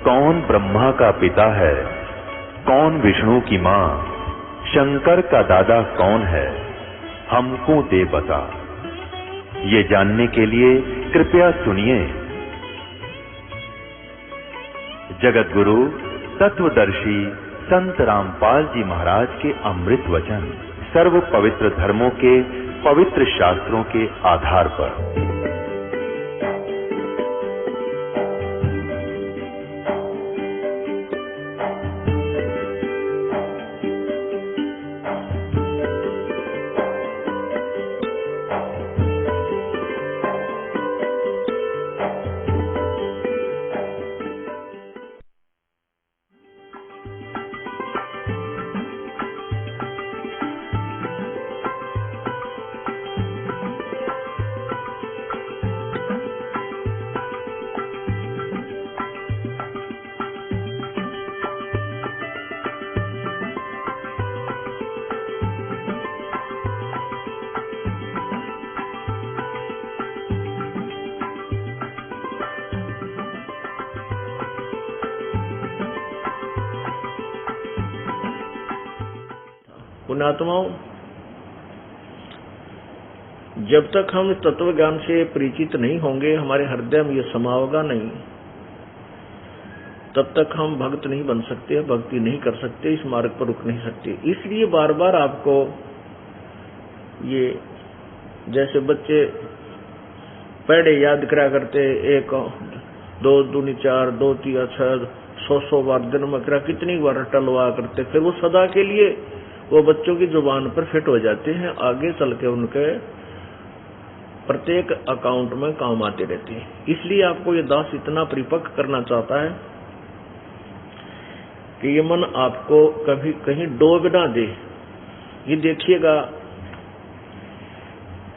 कौन ब्रह्मा का पिता है, कौन विष्णु की मां, शंकर का दादा कौन है, हमको दे बता। ये जानने के लिए कृपया सुनिए जगत गुरु तत्वदर्शी संत रामपाल जी महाराज के अमृत वचन सर्व पवित्र धर्मों के पवित्र शास्त्रों के आधार पर। पुण्यात्माओं, जब तक हम तत्व ज्ञान से परिचित नहीं होंगे, हमारे हृदय में ये समाओगा नहीं, तब तक हम भक्त नहीं बन सकते, भक्ति नहीं कर सकते, इस मार्ग पर रुक नहीं सकते। इसलिए बार बार आपको ये जैसे बच्चे पढ़े याद करा करते, 1 2 दूनी 4 2 3 6 100 बार दिन में करा कितनी बार टलवा करते, फिर वो सदा के लिए वो बच्चों की जुबान पर फिट हो जाते हैं, आगे चल के उनके प्रत्येक अकाउंट में काम आते रहते हैं। इसलिए आपको ये दास इतना परिपक्व करना चाहता है कि ये मन आपको कभी कहीं डूब ना दे। ये देखिएगा,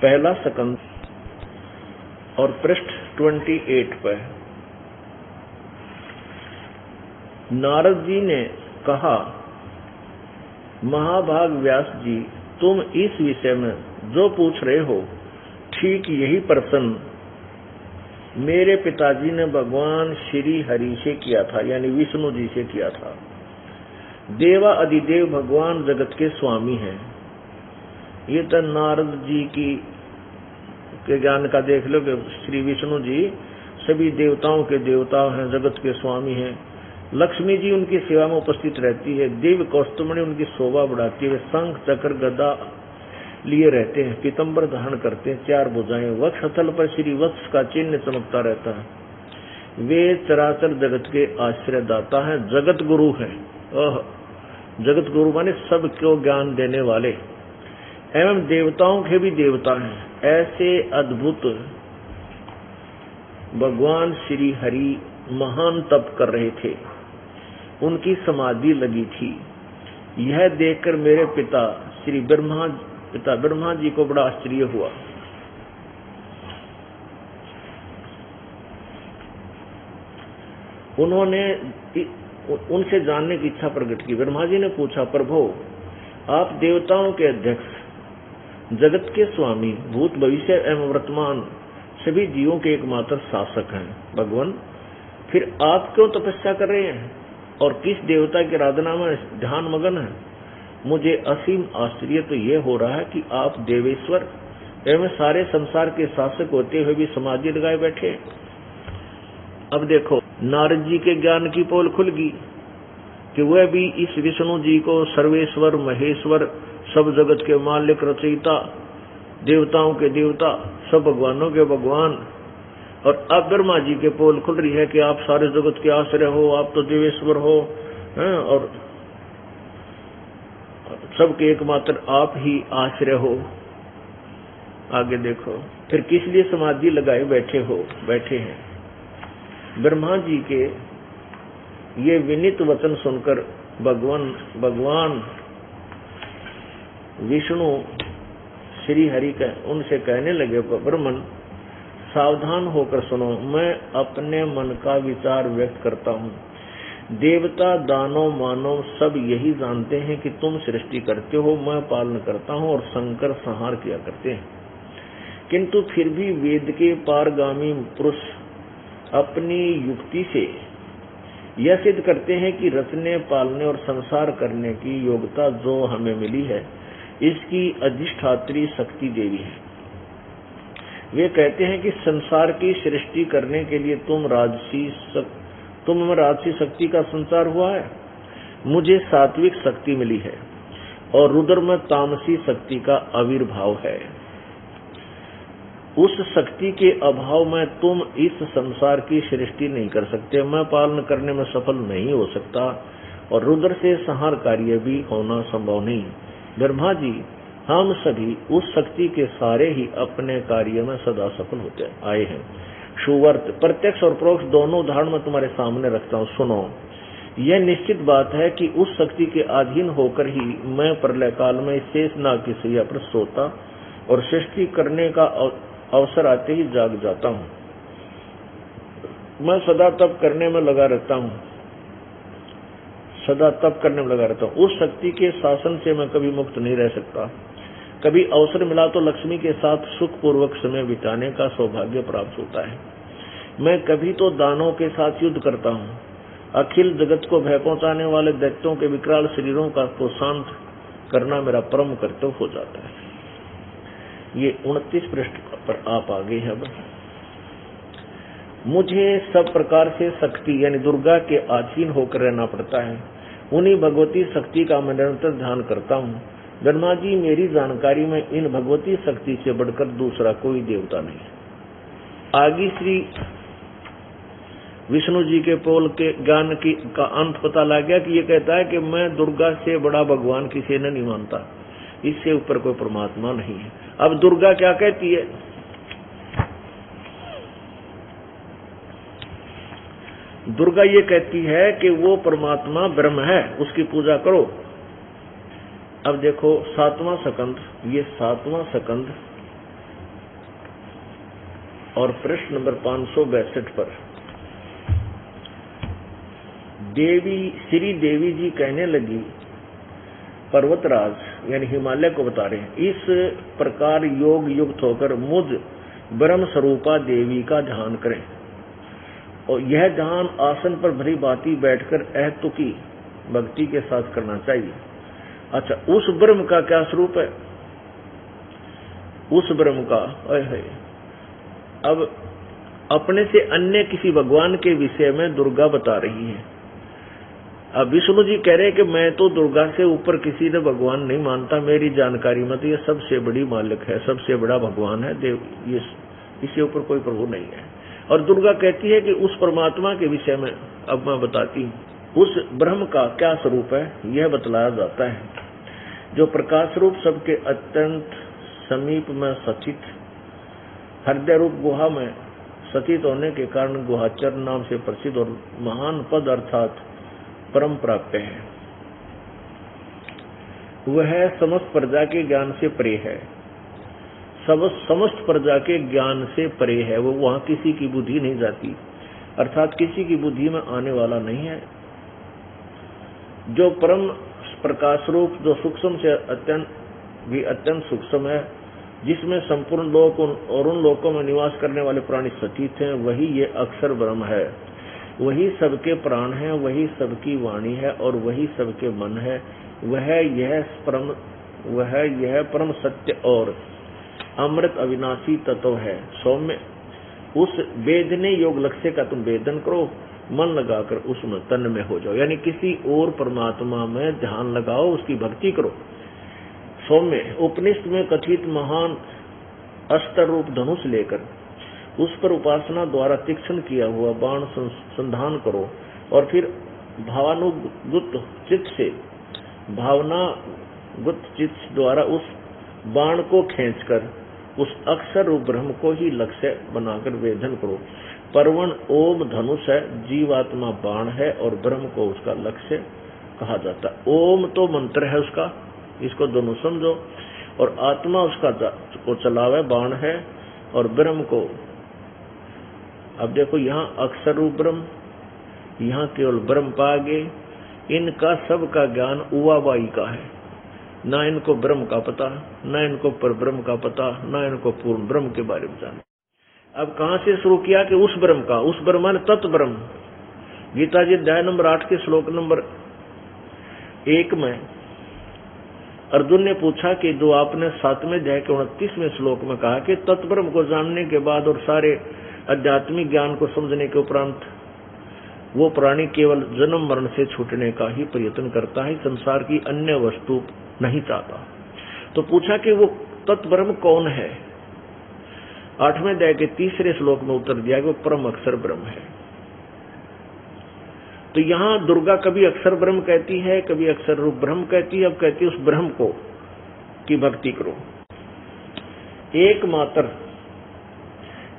पहला स्कंद और पृष्ठ 28 पर नारद जी ने कहा, महाभाग व्यास जी, तुम इस विषय में जो पूछ रहे हो, ठीक यही प्रश्न मेरे पिताजी ने भगवान श्री हरि से किया था, यानी विष्णु जी से किया था। देवा अधिदेव भगवान जगत के स्वामी हैं। ये तो नारद जी के ज्ञान का देख लो कि श्री विष्णु जी सभी देवताओं के देवता हैं, जगत के स्वामी हैं। लक्ष्मी जी उनकी सेवा में उपस्थित रहती है। देव कौस्तुभमणि उनकी शोभा बढ़ाती है। शंख चक्र गदा लिए रहते हैं, पीतंबर धारण करते हैं, 4 भुजाएं, वक्षस्थल पर श्री वत्स का चिन्ह चमकता रहता है। वे चराचर जगत के आश्रयदाता हैं, जगत गुरु हैं। जगत गुरु माने सबको ज्ञान देने वाले एवं देवताओं के भी देवता हैं। ऐसे अद्भुत भगवान श्री हरि महान तप कर रहे थे, उनकी समाधि लगी थी। यह देखकर मेरे पिता ब्रह्मा जी को बड़ा आश्चर्य हुआ। उन्होंने उनसे जानने की इच्छा प्रकट की। ब्रह्मा जी ने पूछा, प्रभु, आप देवताओं के अध्यक्ष, जगत के स्वामी, भूत भविष्य एवं वर्तमान सभी जीवों के एकमात्र शासक हैं भगवान, फिर आप क्यों तपस्या कर रहे हैं और किस देवता की आराधना में ध्यान मगन है? मुझे असीम आश्चर्य तो ये हो रहा है कि आप देवेश्वर एवं सारे संसार के शासक होते हुए भी समाधि लगाए बैठे। अब देखो, नारद जी के ज्ञान की पोल खुल गई कि वह भी इस विष्णु जी को सर्वेश्वर, महेश्वर, सब जगत के मालिक, रचयिता, देवताओं के देवता, सब भगवानों के भगवान, और अब ब्रह्मा जी के पोल खुल रही है कि आप सारे जगत के आश्रय हो, आप तो देवेश्वर हो, और सबके एकमात्र आप ही आश्रय हो। आगे देखो, फिर किस लिए समाधि लगाए बैठे हैं? ब्रह्मा जी के ये विनीत वचन सुनकर भगवान विष्णु श्री हरि का उनसे कहने लगे, ब्रह्मन, सावधान होकर सुनो, मैं अपने मन का विचार व्यक्त करता हूँ। देवता, दानव, मानव सब यही जानते हैं कि तुम सृष्टि करते हो, मैं पालन करता हूँ और शंकर संहार किया करते हैं। किंतु फिर भी वेद के पारगामी पुरुष अपनी युक्ति से यह सिद्ध करते हैं कि रचने, पालने और संसार करने की योग्यता जो हमें मिली है, इसकी अधिष्ठात्री शक्ति देवी है। वे कहते हैं कि संसार की सृष्टि करने के लिए तुम में राजसी शक्ति का संचार हुआ है, मुझे सात्विक शक्ति मिली है और रुद्र में तामसी शक्ति का आविर्भाव है। उस शक्ति के अभाव में तुम इस संसार की सृष्टि नहीं कर सकते, मैं पालन करने में सफल नहीं हो सकता और रुद्र से संहार कार्य भी होना संभव नहीं। ब्रह्मा जी, हम सभी उस शक्ति के सारे ही अपने कार्य में सदा सफल होते आए हैं। सुवर्त, प्रत्यक्ष और परोक्ष दोनों उदाहरण मैं तुम्हारे सामने रखता हूँ, सुनो। यह निश्चित बात है कि उस शक्ति के अधीन होकर ही मैं प्रलय काल में शेष नाग की सैया पर सोता और सृष्टि करने का अवसर आते ही जाग जाता हूँ। मैं सदा तप करने में लगा रहता हूँ, सदा तप करने में लगा रहता हूँ। उस शक्ति के शासन से मैं कभी मुक्त नहीं रह सकता। कभी अवसर मिला तो लक्ष्मी के साथ सुखपूर्वक समय बिताने का सौभाग्य प्राप्त होता है। मैं कभी तो दानों के साथ युद्ध करता हूँ। अखिल जगत को भय पहुंचाने वाले दैत्यों के विकराल शरीरों का तो शांत करना मेरा परम कर्तव्य हो जाता है। ये 29 पृष्ठ पर आप आगे हैं। अब मुझे सब प्रकार से शक्ति यानी दुर्गा के अधीन होकर रहना पड़ता है। उन्हीं भगवती शक्ति का मैं निरंतर ध्यान करता हूँ। ब्रह्मा जी, मेरी जानकारी में इन भगवती शक्ति से बढ़कर दूसरा कोई देवता नहीं है। आगे श्री विष्णु जी के पोल के ज्ञान का अंत पता लग गया कि ये कहता है कि मैं दुर्गा से बड़ा भगवान किसी ने नहीं मानता, इससे ऊपर कोई परमात्मा नहीं है। अब दुर्गा क्या कहती है? दुर्गा ये कहती है कि वो परमात्मा ब्रह्म है, उसकी पूजा करो। अब देखो 7वां स्कंद, ये 7वां स्कंद और प्रश्न नंबर 562 पर श्री देवी जी कहने लगी, पर्वतराज यानी हिमालय को बता रहे हैं, इस प्रकार योग युक्त होकर मुझ ब्रह्म स्वरूपा देवी का ध्यान करें और यह ध्यान आसन पर भली भांति बैठकर अहतुकी भक्ति के साथ करना चाहिए। अच्छा, उस ब्रह्म का क्या स्वरूप है? उस ब्रह्म का अब अपने से अन्य किसी भगवान के विषय में दुर्गा बता रही है। अब विष्णु जी कह रहे हैं कि मैं तो दुर्गा से ऊपर किसी ने भगवान नहीं मानता, मेरी जानकारी में तो ये सबसे बड़ी मालिक है, सबसे बड़ा भगवान है देव, ये इससे ऊपर कोई प्रभु नहीं है। और दुर्गा कहती है कि उस परमात्मा के विषय में अब मैं बताती हूँ। उस ब्रह्म का क्या स्वरूप है यह बतलाया जाता है, जो प्रकाश रूप सबके अत्यंत समीप में सचित हृदय रूप गुहा में सचित होने के कारण गुहाचर नाम से प्रसिद्ध और महान पद अर्थात परम प्राप्य है। वह समस्त प्रजा के ज्ञान से परे है, समस्त प्रजा के ज्ञान से परे है। वो वहां किसी की बुद्धि नहीं जाती, अर्थात किसी की बुद्धि में आने वाला नहीं है। जो परम प्रकाश रूप, जो सूक्ष्म से अत्यंत सूक्ष्म है, जिसमें संपूर्ण लोक और उन लोकों में निवास करने वाले प्राणी सचित हैं, वही ये अक्षर ब्रह्म है। वही सबके प्राण है, वही सबकी वाणी है और वही सबके मन है। वह यह परम सत्य और अमृत अविनाशी तत्व है। सौम्य, उस वेदने योग लक्ष्य का तुम वेदन करो, मन लगाकर उसमें तन में हो जाओ, यानी किसी और परमात्मा में ध्यान लगाओ, उसकी भक्ति करो। सौम्य, उपनिषद में कथित महान अस्त्र रूप धनुष लेकर उस पर उपासना द्वारा तीक्ष्ण किया हुआ बाण संधान करो और फिर भावनागुप्त चित्त द्वारा उस बाण को खींचकर उस अक्षर रूप ब्रह्म को ही लक्ष्य बनाकर वेदन करो। परवण ओम धनुष है, जीवात्मा बाण है और ब्रह्म को उसका लक्ष्य कहा जाता है। ओम तो मंत्र है उसका, इसको दोनों समझो, और आत्मा उसका को चलावे बाण है और ब्रह्म को। अब देखो यहाँ अक्षर रूप ब्रह्म, यहाँ केवल ब्रह्म पा गए। इनका सबका ज्ञान उवाबाई का है, ना इनको ब्रह्म का पता, ना इनको पर ब्रह्म का पता, ना इनको पूर्ण ब्रह्म के बारे में जाने। अब कहाँ से शुरू किया कि उस ब्रह्म का, उस ब्रह्म तत्व ब्रह्म, गीता जी अध्याय नंबर 8 के श्लोक नंबर 1 में अर्जुन ने पूछा कि जो आपने 7वें अध्याय के 29वें श्लोक में कहा कि तत्ब्रह्म को जानने के बाद और सारे आध्यात्मिक ज्ञान को समझने के उपरांत वो प्राणी केवल जन्म मरण से छूटने का ही प्रयत्न करता है, संसार की अन्य वस्तु नहीं चाहता। तो पूछा कि वो तत्ब्रह्म कौन है। 8वें अध्याय के 3रे श्लोक में उत्तर दिया कि वो परम अक्षर ब्रह्म है। तो यहां दुर्गा कभी अक्षर ब्रह्म कहती है, कभी अक्षर रूप ब्रह्म कहती है। अब कहती है उस ब्रह्म को की भक्ति करो, एकमात्र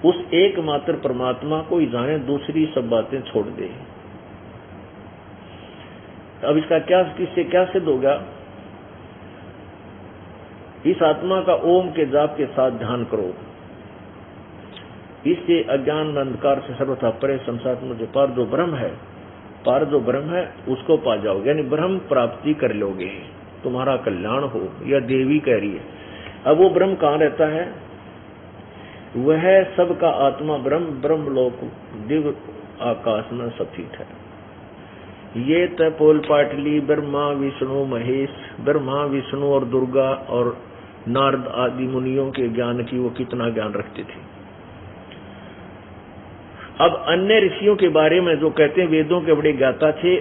उस एकमात्र परमात्मा को ही जाने, दूसरी सब बातें छोड़ दे। अब इसका क्या, किससे क्या सिद्ध होगा? इस आत्मा का ओम के जाप के साथ ध्यान करो, इससे अज्ञान अंधकार से सर्वथा परे संसार में जो पार जो ब्रह्म है, पार जो ब्रह्म है उसको पा जाओगे, यानी ब्रह्म प्राप्ति कर लोगे, तुम्हारा कल्याण हो। यह देवी कह रही है। अब वो ब्रह्म कहाँ रहता है? वह सबका आत्मा ब्रह्म ब्रह्मलोक दिव्य आकाश में स्थित है। ये तपोल पाटली ब्रह्मा विष्णु महेश, ब्रह्मा विष्णु और दुर्गा और नारद आदि मुनियों के ज्ञान की वो कितना ज्ञान रखते थे। अब अन्य ऋषियों के बारे में जो कहते हैं वेदों के बड़े ज्ञाता थे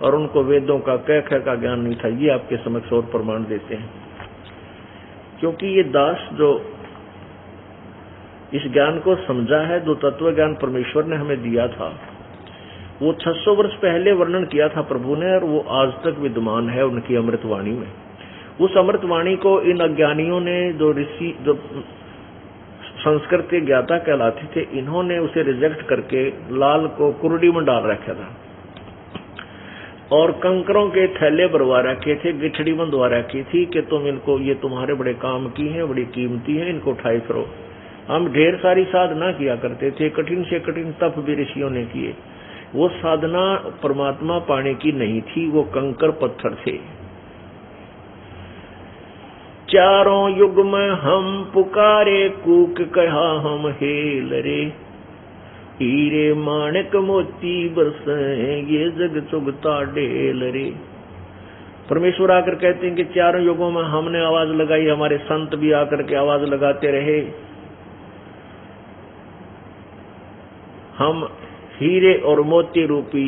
और उनको वेदों का कह का ज्ञान नहीं था, ये आपके समक्ष और प्रमाण देते हैं। क्योंकि ये दास जो इस ज्ञान को समझा है, जो तत्व ज्ञान परमेश्वर ने हमें दिया था, वो 600 वर्ष पहले वर्णन किया था प्रभु ने, और वो आज तक विद्यमान है उनकी अमृतवाणी में। उस अमृतवाणी को इन अज्ञानियों ने, जो ऋषि जो संस्कृत के ज्ञाता कहलाते थे, इन्होंने उसे रिजेक्ट करके लाल को कुर्डी में डाल रखा था और कंकरों के थैले भरवा रखे थे, गिठड़ी बंधवा रखी थी कि तुम इनको, ये तुम्हारे बड़े काम की हैं, बड़ी कीमती हैं, इनको उठाई करो। हम ढेर सारी साधना किया करते थे, कठिन से कठिन तप भी ऋषियों ने किए। वो साधना परमात्मा पाने की नहीं थी, वो कंकर पत्थर थे। चारों युग में हम पुकारे, कूक कहा हम हेल रे, हीरे माणिक मोती बरसे, ये जग चुगता डेल रे। परमेश्वर आकर कहते हैं कि चारों युगों में हमने आवाज लगाई, हमारे संत भी आकर के आवाज लगाते रहे। हम हीरे और मोती रूपी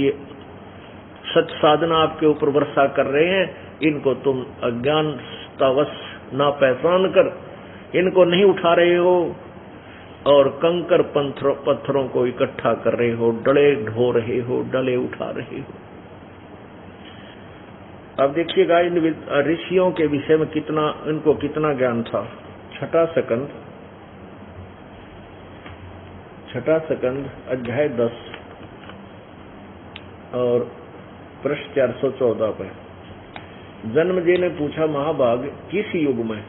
सच साधना आपके ऊपर वर्षा कर रहे हैं, इनको तुम अज्ञानतावश ना पहचान कर इनको नहीं उठा रहे हो और कंकर पत्थरों को इकट्ठा कर रहे हो, डले ढो रहे हो, डले उठा रहे हो। अब देखिएगा इन ऋषियों के विषय में कितना, इनको कितना ज्ञान था। छठा सकंद अध्याय 10 और पृष्ठ 414 पर जन्मजय ने पूछा, महाभाग किस युग में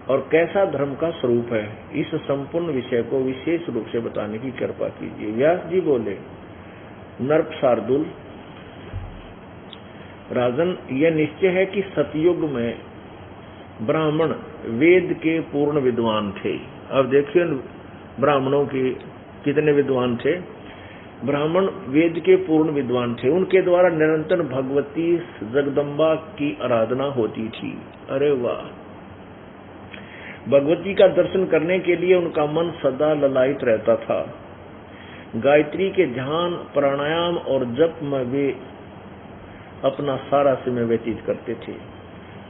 और कैसा धर्म का स्वरूप है, इस संपूर्ण विषय को विशेष रूप से बताने की कृपा कीजिए। व्यास जी बोले, नर्प शार्दुल, राजन, यह निश्चय है कि सतयुग में ब्राह्मण वेद के पूर्ण विद्वान थे। अब देखिए ब्राह्मणों की कितने विद्वान थे। ब्राह्मण वेद के पूर्ण विद्वान थे, उनके द्वारा निरंतर भगवती जगदम्बा की आराधना होती थी। अरे वाह! भगवती का दर्शन करने के लिए उनका मन सदा ललायित रहता था। गायत्री के ध्यान, प्राणायाम और जप में वे अपना सारा समय व्यतीत करते थे।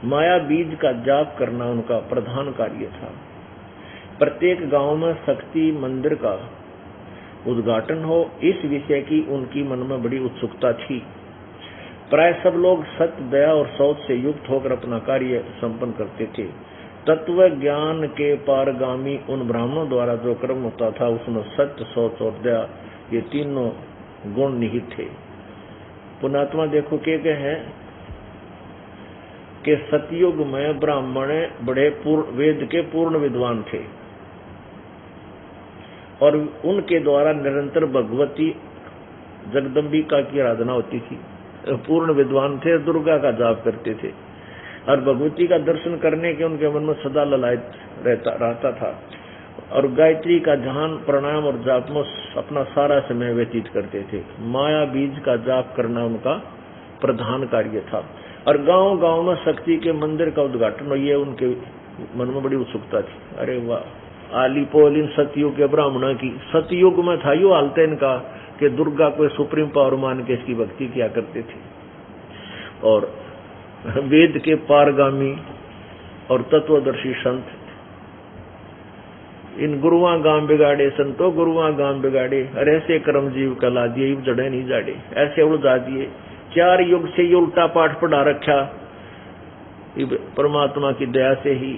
माया बीज का जाप करना उनका प्रधान कार्य था। प्रत्येक गांव में शक्ति मंदिर का उद्घाटन हो, इस विषय की उनकी मन में बड़ी उत्सुकता थी। प्राय सब लोग सत्य, दया और शौच से युक्त होकर अपना कार्य संपन्न करते थे। तत्व ज्ञान के पारगामी उन ब्राह्मणों द्वारा जो कर्म होता था, उसमें सत्य, शौच और दया, ये तीनों गुण निहित थे। पुण्यात्मा देखो क्या है कि सतयुग में ब्राह्मण बड़े वेद के पूर्ण विद्वान थे और उनके द्वारा निरंतर भगवती जगदम्बिका की आराधना होती थी। पूर्ण विद्वान थे, दुर्गा का जाप करते थे और भगवती का दर्शन करने के उनके मन में सदा ललायत रहता था। और गायत्री का ध्यान, प्राणायाम और जाप में अपना सारा समय व्यतीत करते थे। माया बीज का जाप करना उनका प्रधान कार्य था। और गांव गांव में शक्ति के मंदिर का उद्घाटन, और ये उनके मन में बड़ी उत्सुकता थी। अरे वाह, आली पोलिन सतयुग के ब्राह्मणों की, सतयुग में था यो हालत इनका कि दुर्गा को सुप्रीम पावर मान के इसकी भक्ति किया करते थे। और वेद के पारगामी और तत्वदर्शी संत, इन गुरुआ गांव बिगाड़े संतो गुरुआ गांव बिगाड़े, अरे ऐसे कर्म जीव कला दिए जड़े नहीं जाड़े, ऐसे उलझा दिए। 4 युग से ये उल्टा पाठ पढ़ा रखा, परमात्मा की दया से ही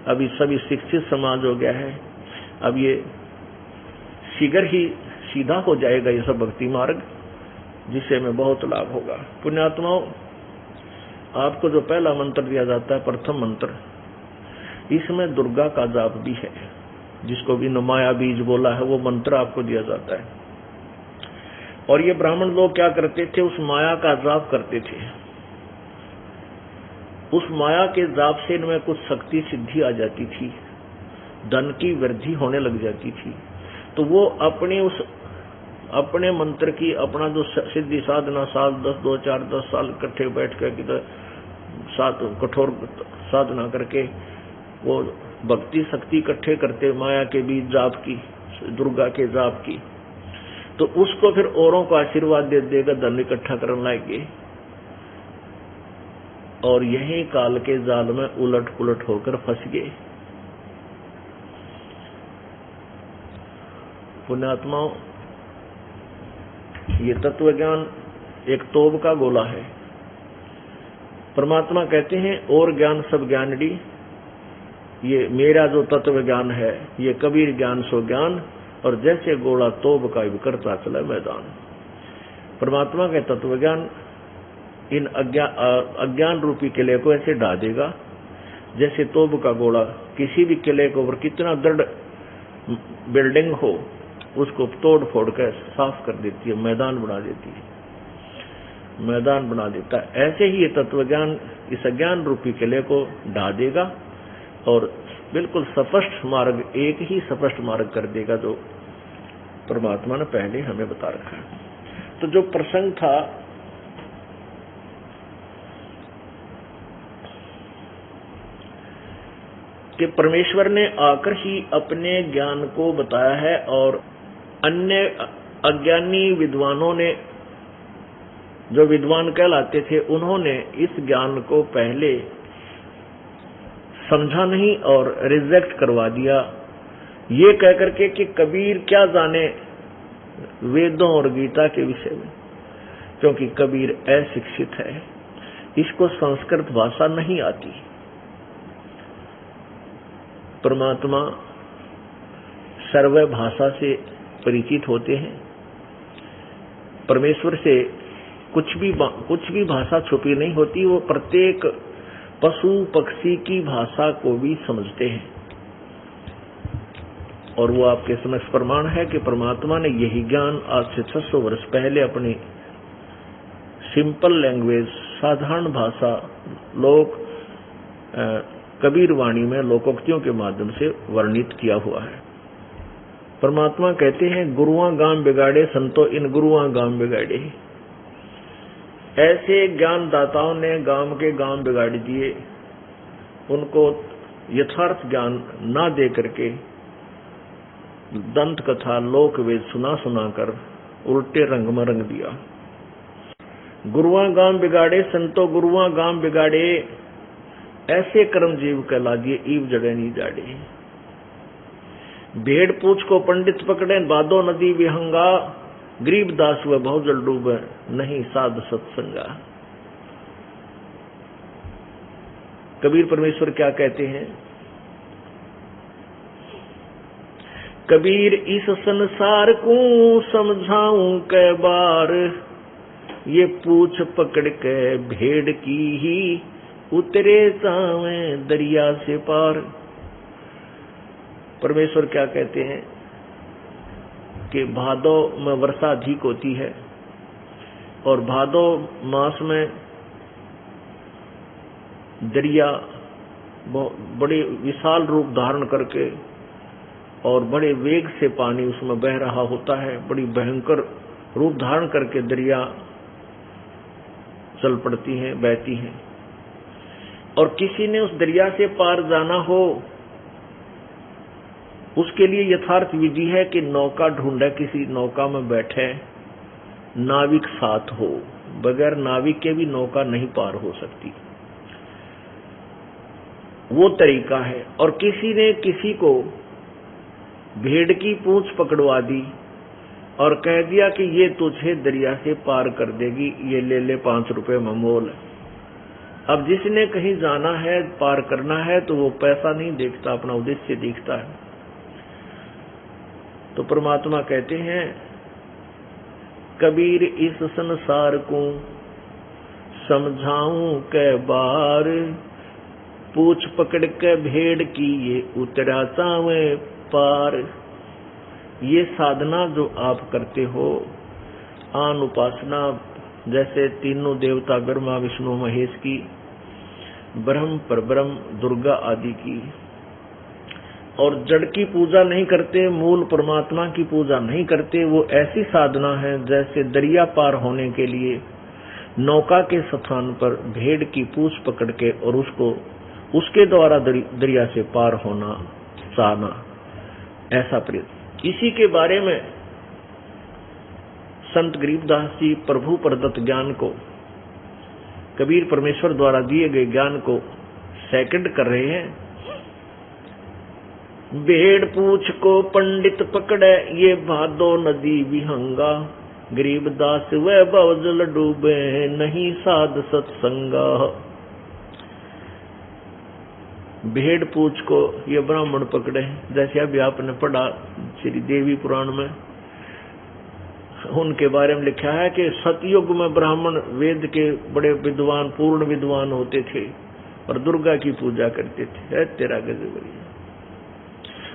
अभी सभी शिक्षित समाज हो गया है। अब ये शीघ्र ही सीधा हो जाएगा ये सब भक्ति मार्ग, जिससे में बहुत लाभ होगा। पुण्यात्माओं, आपको जो पहला मंत्र दिया जाता है, प्रथम मंत्र, इसमें दुर्गा का जाप भी है, जिसको भी माया बीज बोला है, वो मंत्र आपको दिया जाता है। और ये ब्राह्मण लोग क्या करते थे, उस माया का जाप करते थे। उस माया के जाप से इनमें कुछ शक्ति सिद्धि आ जाती थी, धन की वृद्धि होने लग जाती थी। तो वो अपने मंत्र की, अपना जो सिद्धि साधना, साल 10 साल इकट्ठे बैठ कर कठोर साधना करके वो भक्ति शक्ति इकट्ठे करते, माया के बीच जाप की, दुर्गा के जाप की। तो उसको फिर औरों को आशीर्वाद दे देगा, धन इकट्ठा करने लाएंगे, और यही काल के जाल में उलट पुलट होकर फंस गए। पुण्यात्माओं, ये तत्व ज्ञान एक तोब का गोला है। परमात्मा कहते हैं, और ज्ञान सब ज्ञानड़ी, ये मेरा जो तत्व ज्ञान है, ये कबीर ज्ञान सो ज्ञान, और जैसे गोला तोब का करता चला मैदान। परमात्मा के तत्व ज्ञान इन अज्ञान रूपी किले को ऐसे ढा देगा, जैसे तोब का गोला किसी भी किले के ऊपर कितना दृढ़ बिल्डिंग हो, उसको तोड़ फोड़ कर साफ कर देती है, मैदान बना देती है, मैदान बना देता है। ऐसे ही ये तत्व ज्ञान इस अज्ञान रूपी किले को ढा देगा और बिल्कुल स्पष्ट मार्ग, एक ही स्पष्ट मार्ग कर देगा, जो परमात्मा ने पहले हमें बता रखा है। तो जो प्रसंग था, कि परमेश्वर ने आकर ही अपने ज्ञान को बताया है, और अन्य अज्ञानी विद्वानों ने, जो विद्वान कहलाते थे, उन्होंने इस ज्ञान को पहले समझा नहीं और रिजेक्ट करवा दिया, ये कहकर के कि कबीर क्या जाने वेदों और गीता के विषय में, क्योंकि कबीर अशिक्षित है, इसको संस्कृत भाषा नहीं आती। परमात्मा सर्व भाषा से परिचित होते हैं। परमेश्वर से कुछ भी भाषा छुपी नहीं होती, वो प्रत्येक पशु पक्षी की भाषा को भी समझते हैं। और वो आपके समक्ष प्रमाण है कि परमात्मा ने यही ज्ञान आज से 600 वर्ष पहले अपनी सिंपल लैंग्वेज, साधारण भाषा, लोक कबीर वाणी में लोकोक्तियों के माध्यम से वर्णित किया हुआ है। परमात्मा कहते हैं, गुरुआ गांव बिगाड़े संतो इन गुरुआ गांव बिगाड़े। ऐसे ज्ञानदाताओं ने गांव के गांव बिगाड़ दिए, उनको यथार्थ ज्ञान ना दे करके दंत कथा लोक वेद सुना कर उल्टे रंग में रंग दिया। गुरुआ गांव बिगाड़े संतो गुरुआ गांव बिगाड़े, ऐसे कर्म जीव कहला दिए ईव जड़े नहीं जाड़े। भेड़ पूछ को पंडित पकड़े, बादो नदी विहंगा, गरीब दास व बहु जल डूबे, नहीं साध सत्संगा। कबीर परमेश्वर क्या कहते हैं, कबीर इस संसार को समझाऊं कै बार, ये पूछ पकड़ के भेड़ की ही उतरे जावे दरिया से पार। परमेश्वर क्या कहते हैं कि भादो में वर्षा अधिक होती है, और भादो मास में दरिया बड़े विशाल रूप धारण करके और बड़े वेग से पानी उसमें बह रहा होता है, बड़ी भयंकर रूप धारण करके दरिया चल पड़ती हैं, बहती हैं। और किसी ने उस दरिया से पार जाना हो, उसके लिए यथार्थ विधि है कि नौका ढूंढे, किसी नौका में बैठे, नाविक साथ हो। बगैर नाविक के भी नौका नहीं पार हो सकती, वो तरीका है। और किसी ने किसी को भेड़ की पूंछ पकड़वा दी और कह दिया कि ये तुझे दरिया से पार कर देगी, ये ले ले 5 रुपए में मोल। अब जिसने कहीं जाना है, पार करना है, तो वो पैसा नहीं देखता, अपना उद्देश्य देखता है। तो परमात्मा कहते हैं, कबीर इस संसार को समझाऊं कै बार, पूछ पकड़ के भेड़ की ये उतरा चावे पार। ये साधना जो आप करते हो, आन उपासना, जैसे तीनों देवता ब्रह्मा विष्णु महेश की, ब्रह्म परब्रह्म दुर्गा आदि की, और जड़ की पूजा नहीं करते, मूल परमात्मा की पूजा नहीं करते, वो ऐसी साधना है जैसे दरिया पार होने के लिए नौका के स्थान पर भेड़ की पूंछ पकड़ के और उसको उसके द्वारा दरिया से पार होना चाहना, ऐसा प्रयत्न। इसी के बारे में संत गरीबदास जी प्रभु प्रदत्त ज्ञान को, कबीर परमेश्वर द्वारा दिए गए ज्ञान को सेकंड कर रहे हैं। भेड़ पूछ को पंडित पकड़े, ये भादो नदी विहंगा, गरीबदास वैभव जल डूबे, नहीं साध सत्संगा। भेड़ पूछ को ये ब्राह्मण पकड़े, जैसे अभी आपने पढ़ा श्री देवी पुराण में, उनके बारे में लिखा है कि सतयुग में ब्राह्मण वेद के बड़े विद्वान, पूर्ण विद्वान होते थे और दुर्गा की पूजा करते थे। तेरा गजब।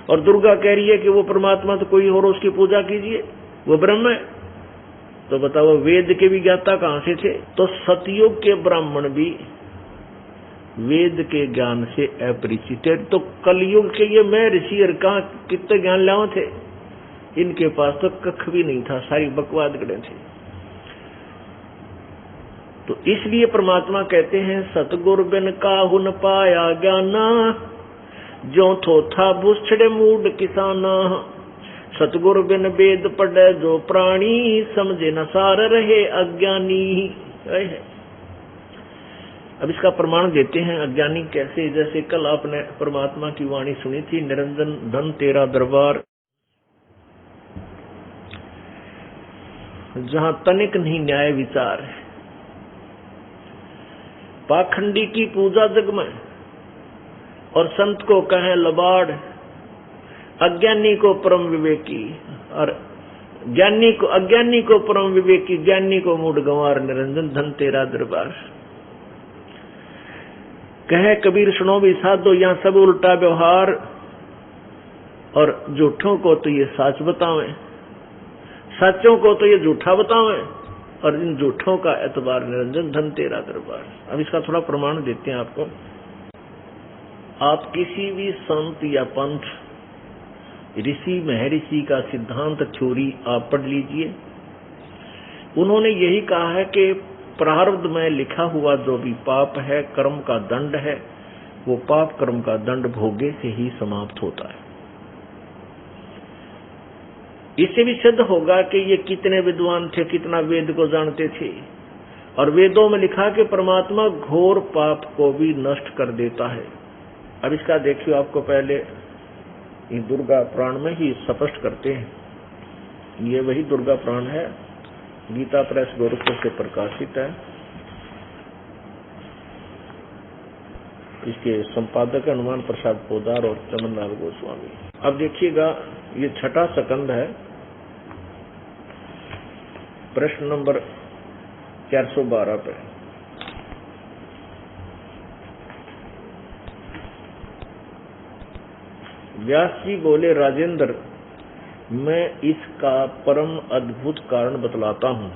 और दुर्गा कह रही है कि वो परमात्मा तो कोई और, उसकी पूजा कीजिए, वो ब्रह्म है। तो बताओ वेद के भी ज्ञाता कहां से थे? तो सतयुग के ब्राह्मण भी वेद के ज्ञान से अपरिचित है। तो कलयुग के ये मैं ऋषि और कहां कितने ज्ञान लाओ थे, इनके पास तो कख भी नहीं था, सारी बकवाद गढ़े थे। तो इसलिए परमात्मा कहते हैं, सतगुर बिन काहू न पाया ज्ञाना, जो थोथा भूषड़े मूड किसाना। सतगुर बिन वेद पढ़े जो प्राणी, समझे न सार रहे अज्ञानी। अब इसका प्रमाण देते हैं अज्ञानी कैसे। जैसे कल आपने परमात्मा की वाणी सुनी थी, निरंजन धन तेरा दरबार, जहां तनिक नहीं न्याय विचार है। पाखंडी की पूजा जग में और संत को कहे लबाड़, अज्ञानी को परम विवेकी, और अज्ञानी को परम विवेकी, ज्ञानी को मूड गंवार, निरंजन धन तेरा दरबार। कहे कबीर सुनो भी साधो, यहाँ सब उल्टा व्यवहार, और झूठों को तो ये सच बतावे, सच्चों को तो ये झूठा बतावे, और इन झूठों का एतबार निरंजन धन तेरा दरबार। अब इसका थोड़ा प्रमाण देते हैं आपको। आप किसी भी संत या पंथ, ऋषि महर्षि का सिद्धांत थ्योरी आप पढ़ लीजिए। उन्होंने यही कहा है कि प्रारब्ध में लिखा हुआ जो भी पाप है, कर्म का दंड है, वो पाप कर्म का दंड भोगे से ही समाप्त होता है। इससे भी सिद्ध होगा कि ये कितने विद्वान थे, कितना वेद को जानते थे। और वेदों में लिखा कि परमात्मा घोर पाप को भी नष्ट कर देता है। अब इसका देखियो, आपको पहले ये दुर्गा पुराण में ही स्पष्ट करते हैं। ये वही दुर्गा पुराण है, गीता प्रेस गोरखपुर से प्रकाशित है। इसके संपादक हनुमान प्रसाद पोदार और चमनलाल गोस्वामी। अब देखिएगा, ये छठा स्कंद है, प्रश्न नंबर 412 पे। व्यास जी बोले, राजेंद्र, मैं इसका परम अद्भुत कारण बतलाता हूं,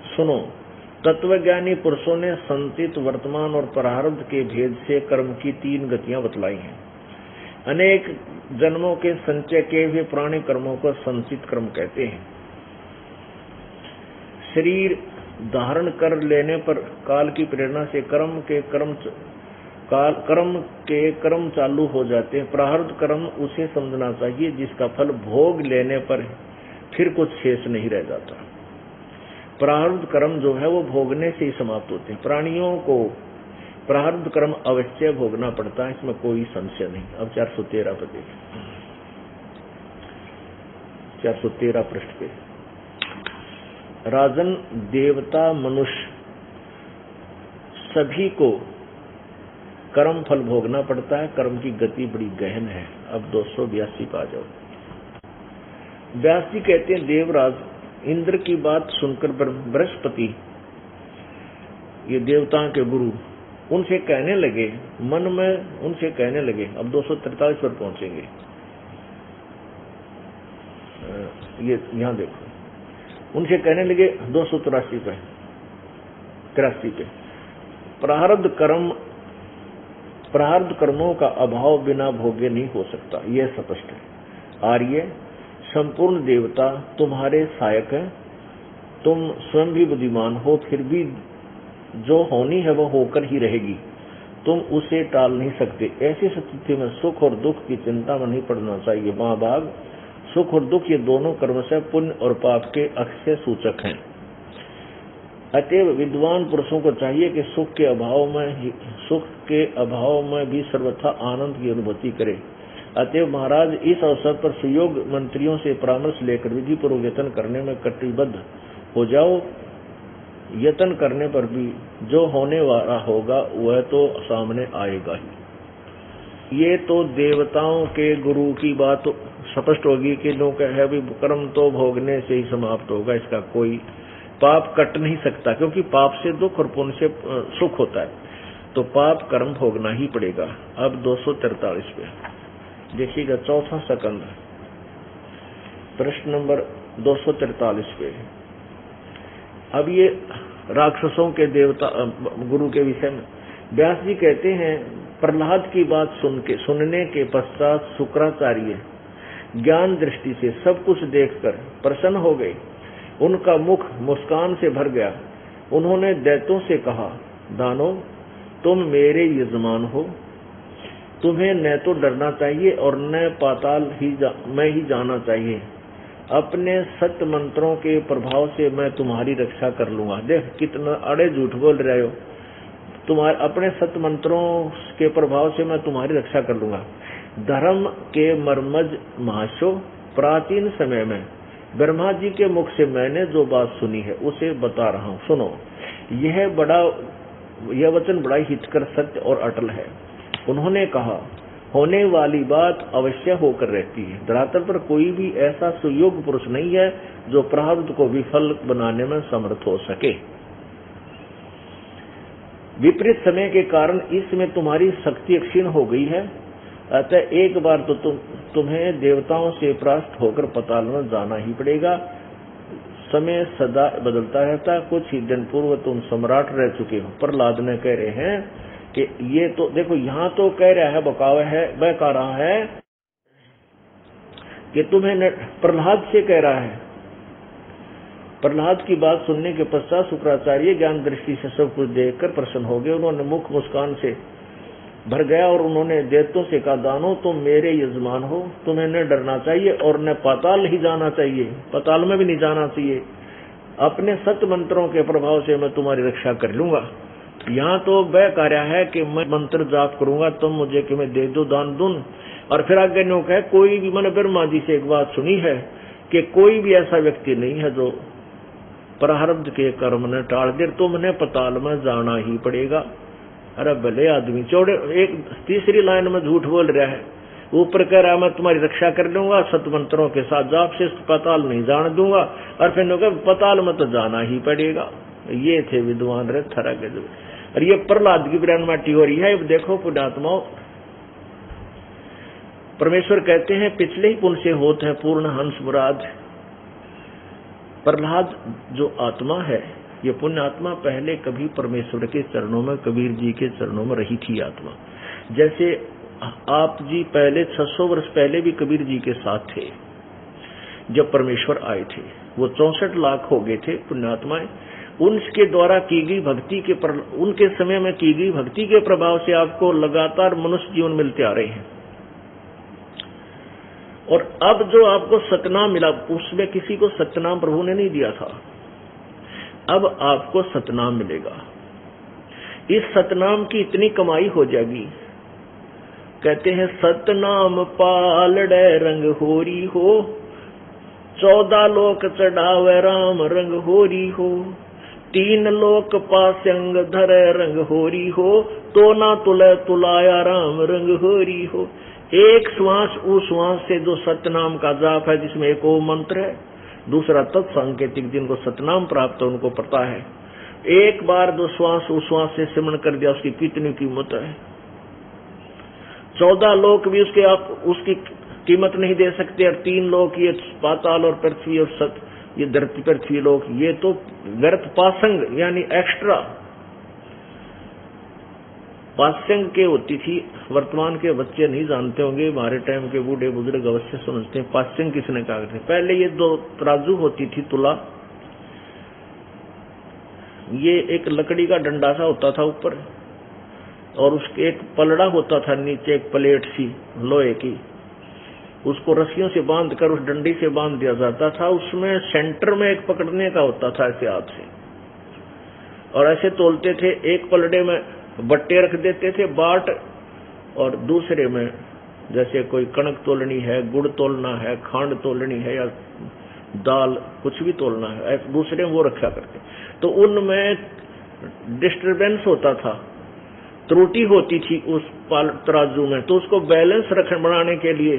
सुनो। तत्वज्ञानी पुरुषों ने संचित, वर्तमान और प्रारब्ध के भेद से कर्म की 3 गतियां बतलाई हैं। अनेक जन्मों के संचय के हुए पुराने कर्मों को संचित कर्म कहते हैं। शरीर धारण कर लेने पर काल की प्रेरणा से कर्म के कर्म चालू हो जाते हैं। प्रारब्ध कर्म उसे समझना चाहिए जिसका फल भोग लेने पर फिर कुछ शेष नहीं रह जाता। प्रारब्ध कर्म जो है वो भोगने से ही समाप्त होते हैं। प्राणियों को प्रारब्ध कर्म अवश्य भोगना पड़ता है, इसमें कोई संशय नहीं। अब 413 पर देखिए, 413 पृष्ठ पे, राजन देवता मनुष्य सभी को कर्म फल भोगना पड़ता है। कर्म की गति बड़ी गहन है। अब 282 पर आ जाओ। व्यास जी कहते हैं, देवराज इंद्र की बात सुनकर बृहस्पति, ये देवताओं के गुरु, उनसे कहने लगे, मन में उनसे कहने लगे। अब 243 पर पहुंचेंगे। ये यहां देखो, उनसे कहने लगे 283 पे, 83 पे, प्रारब्ध कर्मों का अभाव बिना भोगे नहीं हो सकता, यह स्पष्ट है। आर्य, संपूर्ण देवता तुम्हारे सहायक हैं। तुम स्वयं भी बुद्धिमान हो, फिर भी जो होनी है वह होकर ही रहेगी, तुम उसे टाल नहीं सकते। ऐसी स्थिति में सुख और दुख की चिंता में नहीं पड़ना चाहिए। महाभाग, सुख और दुख ये दोनों क्रमशः पुण्य और पाप के अक्षय सूचक हैं। अतएव विद्वान पुरुषों को चाहिए कि सुख के अभाव में भी सर्वथा आनंद की अनुभूति करे। अतएव महाराज, इस अवसर पर सुयोग मंत्रियों से परामर्श लेकर विधि पूर्वक यत्न करने में कटिबद्ध हो जाओ। यत्न करने पर भी जो होने वाला होगा वह तो सामने आएगा ही। ये तो देवताओं के गुरु की बात स्पष्ट होगी कि लोग है भी कर्म तो भोगने से ही समाप्त होगा, इसका कोई पाप कट नहीं सकता, क्योंकि पाप से दुख और पुण्य से सुख होता है, तो पाप कर्म भोगना ही पड़ेगा। अब 243 पे देखिएगा, चौथा सेकंड, प्रश्न नंबर 243 पे। अब ये राक्षसों के देवता गुरु के विषय में व्यास जी कहते हैं, प्रहलाद की बात सुनने के पश्चात शुक्राचार्य ज्ञान दृष्टि से सब कुछ देखकर प्रसन्न हो गए। उनका मुख मुस्कान से भर गया। उन्होंने दैत्यों से कहा, दानव, तुम मेरे यजमान हो, तुम्हें न तो डरना चाहिए और न पाताल में ही जाना चाहिए। अपने सत्य मंत्रों के प्रभाव से मैं तुम्हारी रक्षा कर लूंगा। देख कितना अड़े झूठ बोल रहे हो। तुम्हारे अपने सत्य मंत्रों के प्रभाव से मैं तुम्हारी रक्षा कर लूंगा। धर्म के मर्मज महाशो, प्राचीन समय में ब्रह्मा जी के मुख से मैंने जो बात सुनी है उसे बता रहा हूँ, सुनो। यह वचन बड़ा हितकर, सत्य और अटल है। उन्होंने कहा, होने वाली बात अवश्य होकर रहती है। धरातल पर कोई भी ऐसा सुयोग पुरुष नहीं है जो प्रारब्ध को विफल बनाने में समर्थ हो सके। विपरीत समय के कारण इसमें तुम्हारी शक्ति क्षीण हो गई है। अतः एक बार तो तुम्हें देवताओं से परास्त होकर पाताल में जाना ही पड़ेगा। समय सदा बदलता रहता है। कुछ ही दिन पूर्व तुम सम्राट रह चुके हो। प्रहलाद ने कह रहे हैं कि ये तो देखो, यहाँ तो कह रहा है वह कह रहा है कि तुम्हें, प्रहलाद से कह रहा है। प्रहलाद की बात सुनने के पश्चात शुक्राचार्य ज्ञान दृष्टि से सब कुछ देखकर प्रसन्न हो गए। उन्होंने मुख मुस्कान से भर गया और उन्होंने दैत्यों से कहा, दानव, तुम मेरे यजमान हो, तुम्हें न डरना चाहिए और न पाताल ही जाना चाहिए, पाताल में भी नहीं जाना चाहिए। अपने सत्य मंत्रों के प्रभाव से मैं तुम्हारी रक्षा कर लूंगा। यहाँ तो वह कार्य है कि मैं मंत्र जाप करूंगा, तुम मुझे कि मैं दे दो, दान दूं। और फिर आगे नो कहे, कोई भी, मैंने ब्रह्मा जी से एक बात सुनी है कि कोई भी ऐसा व्यक्ति नहीं है जो प्रारब्ध के कर्म ने टाल दे, तुमने पाताल में जाना ही पड़ेगा। अरे भले आदमी, चौड़े एक तीसरी लाइन में झूठ बोल रहा है। ऊपर कह रहा है मैं तुम्हारी रक्षा कर लूंगा, सतमंत्रों के साथ जाप से पाताल नहीं जाने दूंगा, और फिर पाताल में तो जाना ही पड़ेगा। ये थे विद्वान रे थरा के। और ये प्रहलाद की ब्रह्माटी हो रही है। अब देखो पुण्यात्माओं, परमेश्वर कहते हैं पिछले ही पुण्य से होते हैं पूर्ण हंस मुराद। प्रहलाद जो आत्मा है, ये पुण्य आत्मा पहले कभी परमेश्वर के चरणों में, कबीर जी के चरणों में रही थी आत्मा। जैसे आप जी पहले 600 वर्ष पहले भी कबीर जी के साथ थे जब परमेश्वर आए थे। वो 64 लाख हो गए थे पुण्यात्माएं। उनके द्वारा की गई भक्ति के उनके समय में की गई भक्ति के प्रभाव से आपको लगातार मनुष्य जीवन मिलते आ रहे हैं। और अब जो आपको सतनाम मिला, उसमें किसी को सतनाम प्रभु ने नहीं दिया था। अब आपको सतनाम मिलेगा। इस सतनाम की इतनी कमाई हो जाएगी, कहते हैं सतनाम पालड़े रंग होरी हो, 14 लोक चढ़ावे राम रंग होरी हो, 3 लोक पासंग धरे रंग होरी हो, तो ना तुले तुलाया राम रंग होरी हो। एक श्वास उस श्वास से जो सतनाम का जाप है, जिसमें एक ओम मंत्र है, दूसरा तत्सांकेतिक, जिनको सतनाम प्राप्त है उनको पता है। एक बार जो श्वास उस श्वास से सिमरण कर दिया, उसकी कितनी कीमत है। 14 लोक भी उसकी कीमत नहीं दे सकते, और 3 लोक, ये पाताल और पृथ्वी और सत, ये धरती पृथ्वी लोक, ये तो व्यर्थ पासंग यानी एक्स्ट्रा पासंग के होती थी। वर्तमान के बच्चे नहीं जानते होंगे, हमारे टाइम के बूढ़े बुजुर्ग अवश्य समझते हैं पासंग किसने कहा करते। पहले ये 2 तराजू होती थी, तुला, ये एक लकड़ी का डंडा सा होता था ऊपर, और उसके एक पलड़ा होता था नीचे, एक प्लेट सी लोहे की, उसको रस्सियों से बांध कर उस डंडी से बांध दिया जाता था। उसमें सेंटर में एक पकड़ने का होता था ऐसे हाथ से, और ऐसे तोलते थे। एक पलड़े में बट्टे रख देते थे बाट, और दूसरे में जैसे कोई कणक तोलनी है, गुड़ तोलना है, खांड तोलनी है, या दाल कुछ भी तोलना है, दूसरे में वो रखा करते। तो उनमें डिस्टरबेंस होता था, त्रुटि होती थी उस तराजू में, तो उसको बैलेंस बनाने के लिए,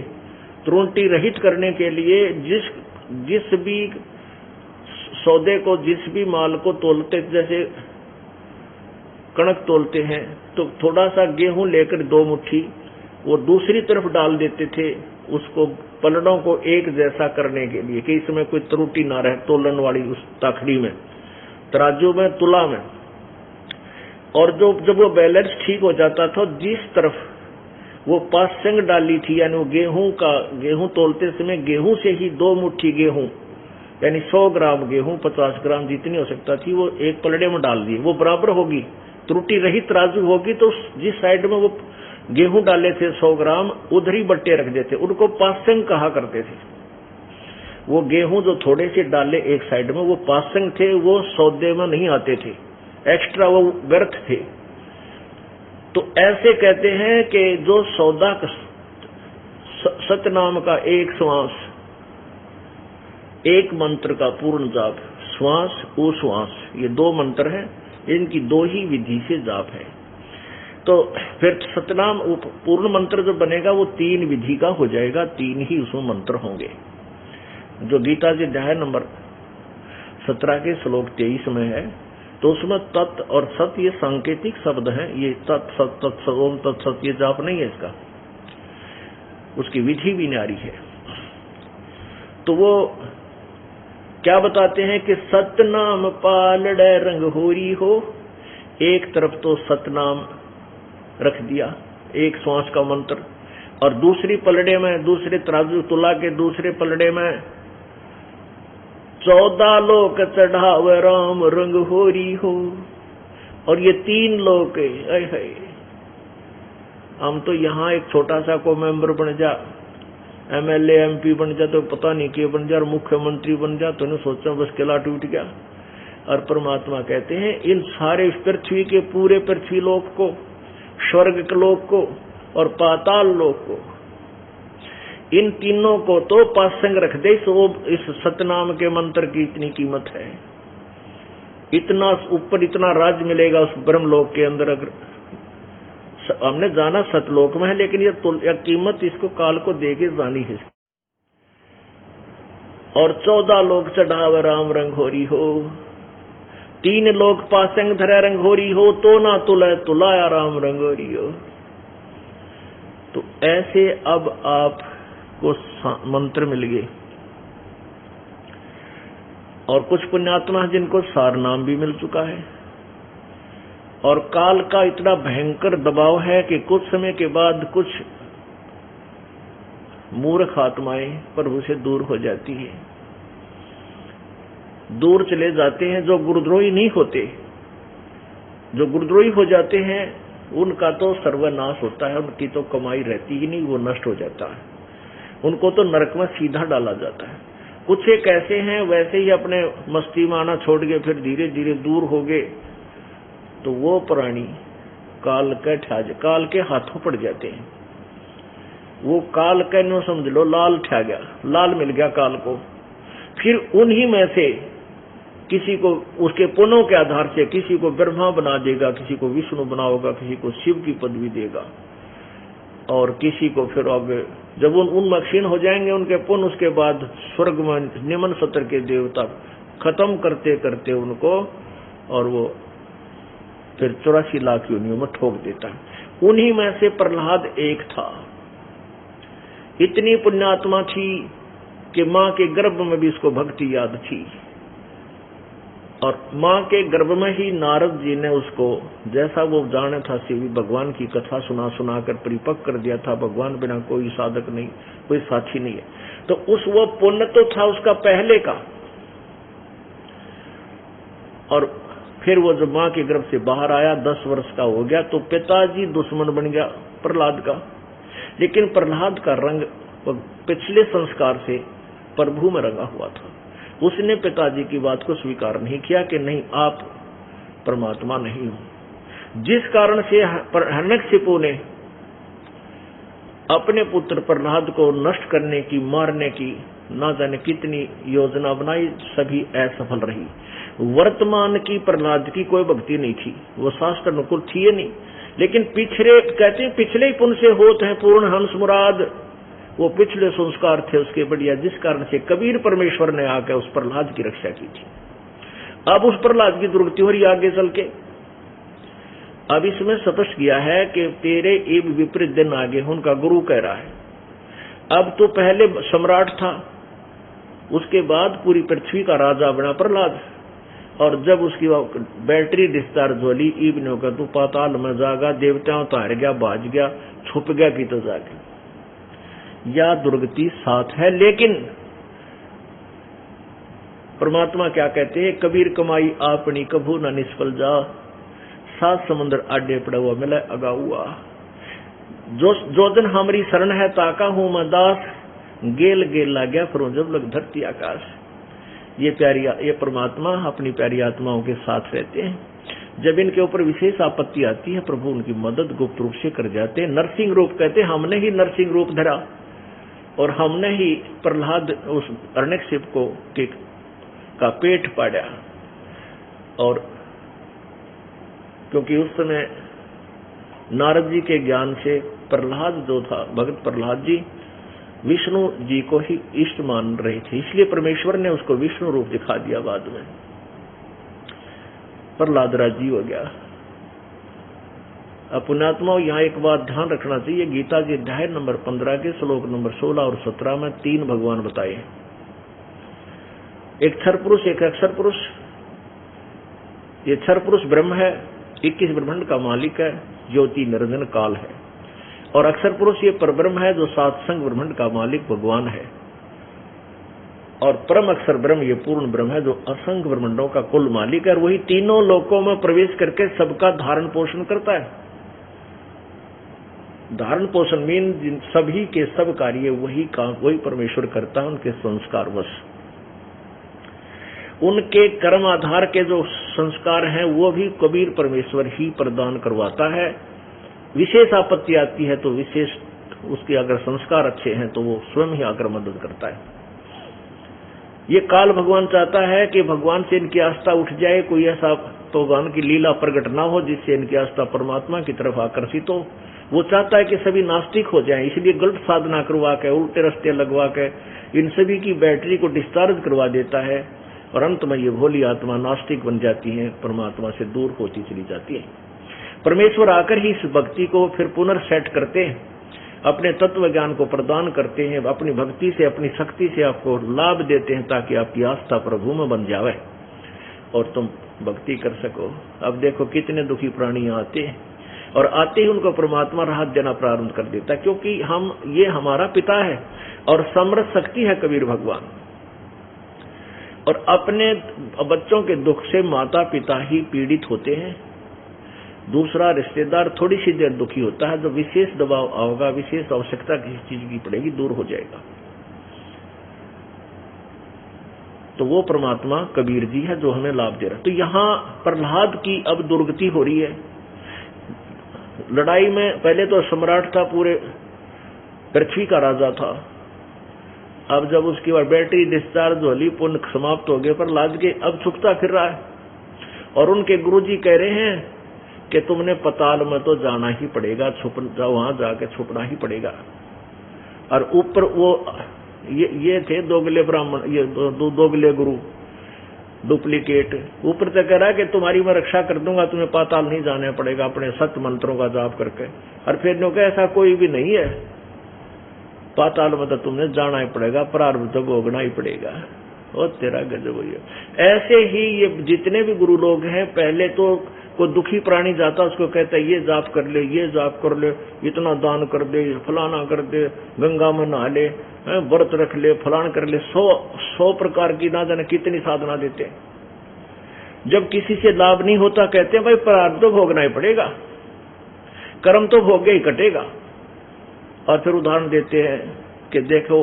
त्रुटि रहित करने के लिए, जिस भी सौदे को, जिस भी माल को तोलते, जैसे कणक तोलते हैं, तो थोड़ा सा गेहूं लेकर 2 मुट्ठी वो दूसरी तरफ डाल देते थे, उसको पलड़ों को एक जैसा करने के लिए, कि इसमें कोई त्रुटि ना रहे तोलन वाली उस ताखड़ी में, तराजू में, तुला में। और जब वो बैलेंस ठीक हो जाता था, जिस तरफ वो पासंग डाली थी, यानी वो गेहूं तोलते समय गेहूं से ही 2 मुट्ठी गेहूं, यानी 100 ग्राम गेहूं, 50 ग्राम जितनी हो सकता थी, वो एक पलड़े में डाल दिए। वो बराबर होगी, त्रुटि रहित तराजू होगी, तो जिस साइड में वो गेहूं डाले थे 100 ग्राम, उधर ही बट्टे रख देते, उनको पासंग कहा करते थे। वो गेहूं जो थोड़े से डाले एक साइड में, वो पासंग थे, वो सौदे में नहीं आते थे, एक्स्ट्रा, वो व्यर्थ थे। तो ऐसे कहते हैं कि जो सौदा सतनाम का एक श्वास, एक मंत्र का पूर्ण जाप, श्वास उश्वास, ये 2 मंत्र हैं, इनकी 2 ही विधि से जाप है। तो फिर सतनाम पूर्ण मंत्र जो बनेगा वो 3 विधि का हो जाएगा, 3 ही उसमें मंत्र होंगे, जो गीता जी अध्याय नंबर 17 के श्लोक 23 में है। तो उसमें तत् और सत ये सांकेतिक शब्द हैं, ये तत् सत तत् ओम तत् सत ये जाप नहीं है इसका, उसकी विधि भी न्यारी है। तो वो क्या बताते हैं कि सतनाम पालड़े रंग होरी हो, एक तरफ तो सतनाम रख दिया, एक श्वास का मंत्र, और दूसरी पलड़े में, दूसरे तराजू तुला के दूसरे पलड़े में 14 लोक चढ़ावे राम रंग होरी हो, और ये 3 लोक है। हम तो यहाँ एक छोटा सा को मेंबर बन जा, MLA MP बन जा, तो पता नहीं क्या बन जा, और मुख्यमंत्री बन जा, तो सोचा बस किला टूट गया। और परमात्मा कहते हैं इन सारे पृथ्वी के पूरे पृथ्वी लोक को, स्वर्ग के लोक को और पाताल लोक को, इन तीनों को तो पासंग रख दे। इस सतनाम के मंत्र की इतनी कीमत है, इतना ऊपर इतना राज मिलेगा उस ब्रह्मलोक के अंदर। अगर हमने जाना सतलोक में है, लेकिन ये कीमत इसको काल को देके जानी है। और 14 लोक चढ़ावे राम रंग होरी हो, 3 लोक पासंग धरे रंग होरी हो, तो ना तुले तुलाया राम रंग होरी हो। तो ऐसे अब आपको मंत्र मिल गए। और कुछ पुण्यात्मा जिनको सार नाम भी मिल चुका है, और काल का इतना भयंकर दबाव है कि कुछ समय के बाद कुछ मूर्ख आत्माएं प्रभु से दूर हो जाती है, दूर चले जाते हैं। जो गुरुद्रोही नहीं होते, जो गुरुद्रोही हो जाते हैं, उनका तो सर्वनाश होता है, उनकी तो कमाई रहती ही नहीं, वो नष्ट हो जाता है, उनको तो नरक में सीधा डाला जाता है। कुछ एक ऐसे हैं वैसे ही अपने मस्ती में आना छोड़ के फिर धीरे धीरे दूर हो गए, तो वो प्राणी काल के हाथों पड़ जाते हैं। वो काल का नो समझ लो लाल ठा गया, लाल मिल गया काल को। फिर उन्हीं में से किसी को उसके पुण्यों के आधार से किसी को ब्रह्मा बना देगा, किसी को विष्णु बनाओगा, किसी को शिव की पदवी देगा, और किसी को फिर अब जब उन क्षीण हो जाएंगे उनके पुण्य, उसके बाद स्वर्ग में निम्न सत्र के देवता खत्म करते करते उनको, और वो फिर 84 लाख योनियों में ठोक देता है। उन्हीं में से प्रहलाद एक था। इतनी पुण्यात्मा थी कि मां के गर्भ में भी इसको भक्ति याद थी, और मां के गर्भ में ही नारद जी ने उसको, जैसा वो जाने था शिव भगवान की कथा सुना सुना कर परिपक्व कर दिया था, भगवान बिना कोई साधक नहीं, कोई साथी नहीं है। तो उस वो पुण्य तो था उसका पहले का, और फिर वो जब मां के गर्भ से बाहर आया 10 वर्ष का हो गया तो पिताजी दुश्मन बन गया प्रहलाद का। लेकिन प्रहलाद का रंग पिछले संस्कार से प्रभु में रंगा हुआ था। उसने पिताजी की बात को स्वीकार नहीं किया कि नहीं, आप परमात्मा नहीं हो। जिस कारण से हिरण्यकशिपु ने अपने पुत्र प्रहलाद को नष्ट करने की, मारने की ना जाने कितनी योजना बनाई, सभी असफल रही। वर्तमान की प्रहलाद की कोई भक्ति नहीं थी, वो शास्त्र अनुकूल थी ही नहीं। लेकिन पिछले कहते हैं पिछले ही पुण्य से होते हैं पूर्ण हंस मुराद, वो पिछले संस्कार थे उसके बढ़िया, जिस कारण से कबीर परमेश्वर ने आकर उस प्रहलाद की रक्षा की थी। अब उस प्रहलाद की दुर्गति हो रही आगे चल के। अब इसमें स्पष्ट किया है कि तेरे एक विपरीत दिन आगे, उनका गुरु कह रहा है। अब तो पहले सम्राट था, उसके बाद पूरी पृथ्वी का राजा बना प्रहलाद, और जब उसकी बैटरी डिस्चार्ज होली, ईब ने होकर तू पाताल में जागा, देवताओं तो हार गया, भाज गया, छुप गया कि तो जाके, या दुर्गति साथ है। लेकिन परमात्मा क्या कहते हैं, कबीर कमाई आपनी कभू न निष्फल जा, 7 समुद्र आडे पड़ा हुआ मिला अगा हुआ। जो दिन हमारी शरण है ताका हूं मैं दास, गेल गेल ला गया फिर जब लग धरती आकाश। ये परमात्मा अपनी प्यारी आत्माओं के साथ रहते हैं। जब इनके ऊपर विशेष आपत्ति आती है, प्रभु उनकी मदद गुप्त रूप से कर जाते हैं। नरसिंह रूप कहते हैं, हमने ही नरसिंह रूप धरा और हमने ही प्रहलाद उस हिरण्यकशिपु को का पेट पाड़ा। और क्योंकि उस समय नारद जी के ज्ञान से प्रहलाद जो था, भगत प्रहलाद जी विष्णु जी को ही इष्ट मान रहे थे, इसलिए परमेश्वर ने उसको विष्णु रूप दिखा दिया। बाद में प्रहलाद राजी हो गया। अब पुण्यात्माओं, यहाँ एक बात ध्यान रखना चाहिए, गीता जी अध्याय नंबर 15 के श्लोक नंबर 16 और 17 में 3 भगवान बताए हैं, एक क्षर पुरुष, एक अक्षर पुरुष। ये क्षर पुरुष ब्रह्म है, 21 ब्रह्मांड का मालिक है, ज्योति निरंजन काल है। और अक्षर पुरुष ये परब्रह्म है जो 7 संग ब्रह्मांड का मालिक भगवान है। और परम अक्षर ब्रह्म ये पूर्ण ब्रह्म है जो असंख्य ब्रह्मांडों का कुल मालिक है, और वही तीनों लोकों में प्रवेश करके सबका धारण पोषण करता है। धारण पोषण मीन सभी के सब कार्य वही काम वही परमेश्वर करता है, उनके संस्कार वश। उनके कर्म आधार के जो संस्कार हैं वो भी कबीर परमेश्वर ही प्रदान करवाता है। विशेष आपत्ति आती है तो विशेष उसके अगर संस्कार अच्छे हैं तो वो स्वयं ही आकर मदद करता है। ये काल भगवान चाहता है कि भगवान से इनकी आस्था उठ जाए, कोई ऐसा भगवान की लीला प्रकट ना हो जिससे इनकी आस्था परमात्मा की तरफ आकर्षित हो। वो चाहता है कि सभी नास्तिक हो जाएं, इसलिए गलत साधना करवा के, उल्टे रास्ते लगवा के इन सभी की बैटरी को डिस्चार्ज करवा देता है, और अंत में ये भोली आत्मा नास्तिक बन जाती है, परमात्मा से दूर होती चली जाती है। परमेश्वर आकर ही इस भक्ति को फिर पुनर्सेट करते हैं, अपने तत्व ज्ञान को प्रदान करते हैं, अपनी भक्ति से, अपनी शक्ति से आपको लाभ देते हैं ताकि आपकी आस्था प्रभु में बन जावे और तुम भक्ति कर सको। अब देखो कितने दुखी प्राणी आते हैं और आते ही उनको परमात्मा राहत देना प्रारंभ कर देता है, क्योंकि ये हमारा पिता है और समर्थ शक्ति है कबीर भगवान। और अपने बच्चों के दुख से माता पिता ही पीड़ित होते हैं, दूसरा रिश्तेदार थोड़ी सी देर दुखी होता है, जो विशेष दबाव आओगा, विशेष आवश्यकता किसी चीज की पड़ेगी, दूर हो जाएगा। तो वो परमात्मा कबीर जी है जो हमें लाभ दे रहा है। तो यहाँ प्रहलाद की अब दुर्गति हो रही है। लड़ाई में पहले तो सम्राट था, पूरे पृथ्वी का राजा था। अब जब उसकी बार बैटरी डिस्चार्ज होली, पुण्य समाप्त हो गए, प्रहलाद के अब छुपता फिर रहा है। और उनके गुरुजी कह रहे हैं कि तुमने पताल में तो जाना ही पड़ेगा, वहां जाके छुपना ही पड़ेगा। और ऊपर वो ये थे दोगले ब्राह्मण, ये दोगले गुरु, डुप्लीकेट। ऊपर से कह रहा है कि तुम्हारी मैं रक्षा कर दूंगा, तुम्हें पाताल नहीं जाना पड़ेगा अपने सत्य मंत्रों का जाप करके। और फिर नो कहा ऐसा कोई भी नहीं है, पाताल में तो तुमने जाना ही पड़ेगा, प्रारब्ध तो भोगना ही पड़ेगा। और तेरा गजब हुई है। ऐसे ही ये जितने भी गुरु लोग हैं, पहले तो कोई दुखी प्राणी जाता उसको कहता है ये जाप कर ले, ये जाप कर ले, इतना दान कर दे, फलाना कर दे, गंगा में नहा ले, व्रत रख ले, फलान कर ले, 100 प्रकार की ना जाने कितनी साधना देते हैं। जब किसी से लाभ नहीं होता कहते हैं भाई प्रारब्ध तो भोगना ही पड़ेगा, कर्म तो भोगे ही कटेगा। और फिर उदाहरण देते हैं कि देखो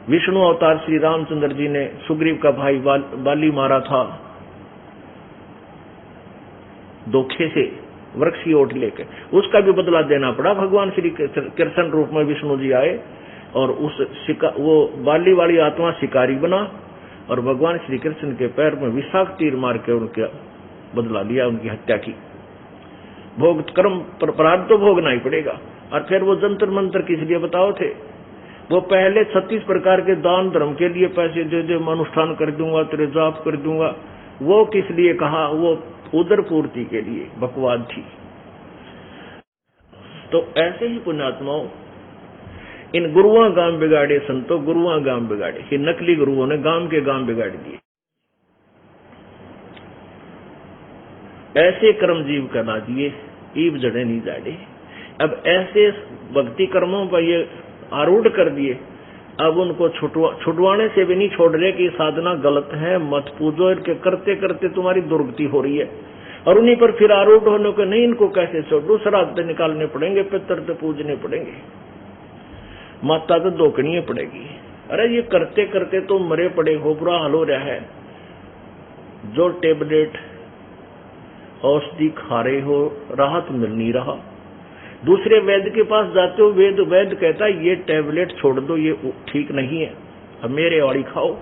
विष्णु अवतार श्री रामचंद्र जी ने सुग्रीव का भाई बाली मारा था, धोखे से वृक्ष की ओट लेकर, उसका भी बदला देना पड़ा। भगवान श्री कृष्ण रूप में विष्णु जी आए और वो बाली वाली आत्मा शिकारी बना और भगवान श्री कृष्ण के पैर में विषाक्त तीर मार के उनका बदला लिया, उनकी हत्या की। भोग कर्म प्रारब्ध तो भोगना ही पड़ेगा। और फिर वो जंतर मंत्र किस लिए बताओ थे? वो पहले 36 प्रकार के दान धर्म के लिए पैसे दे दे, मैं अनुष्ठान कर दूंगा, तेरे जाप कर दूंगा। वो किस लिए कहा? वो उदर पूर्ति के लिए बकवाद थी। तो ऐसे ही पुण्यात्माओं, इन गुरुआ गांव बिगाड़े संतो गुरुआ गांव बिगाड़े, ये नकली गुरुओं ने गांव के गांव बिगाड़ दिए। ऐसे कर्म जीव करा दिए, ईब जड़े नहीं जाड़े। अब ऐसे भक्ति कर्मों पर ये आरूढ़ कर दिए, अब उनको छुड़वाने से भी नहीं छोड़ रहे कि साधना गलत है, मत पूजो, इनके करते करते तुम्हारी दुर्गति हो रही है। और उन्हीं पर फिर आरूढ़ होने को नहीं, इनको कैसे छोड़ो, श्राद्ध निकालने पड़ेंगे, पितर तो पूजने पड़ेंगे, माता तो दोकनी पड़ेगी। अरे ये करते करते तो मरे पड़े हो, बुरा हाल हो रहा है। जो टेबलेट औषधि खा रहे हो, राहत मिल नहीं रहा। दूसरे वैद्य के पास जाते हो, वैद्य कहता है ये टेबलेट छोड़ दो, ये ठीक नहीं है, अब मेरे वाली खाओ।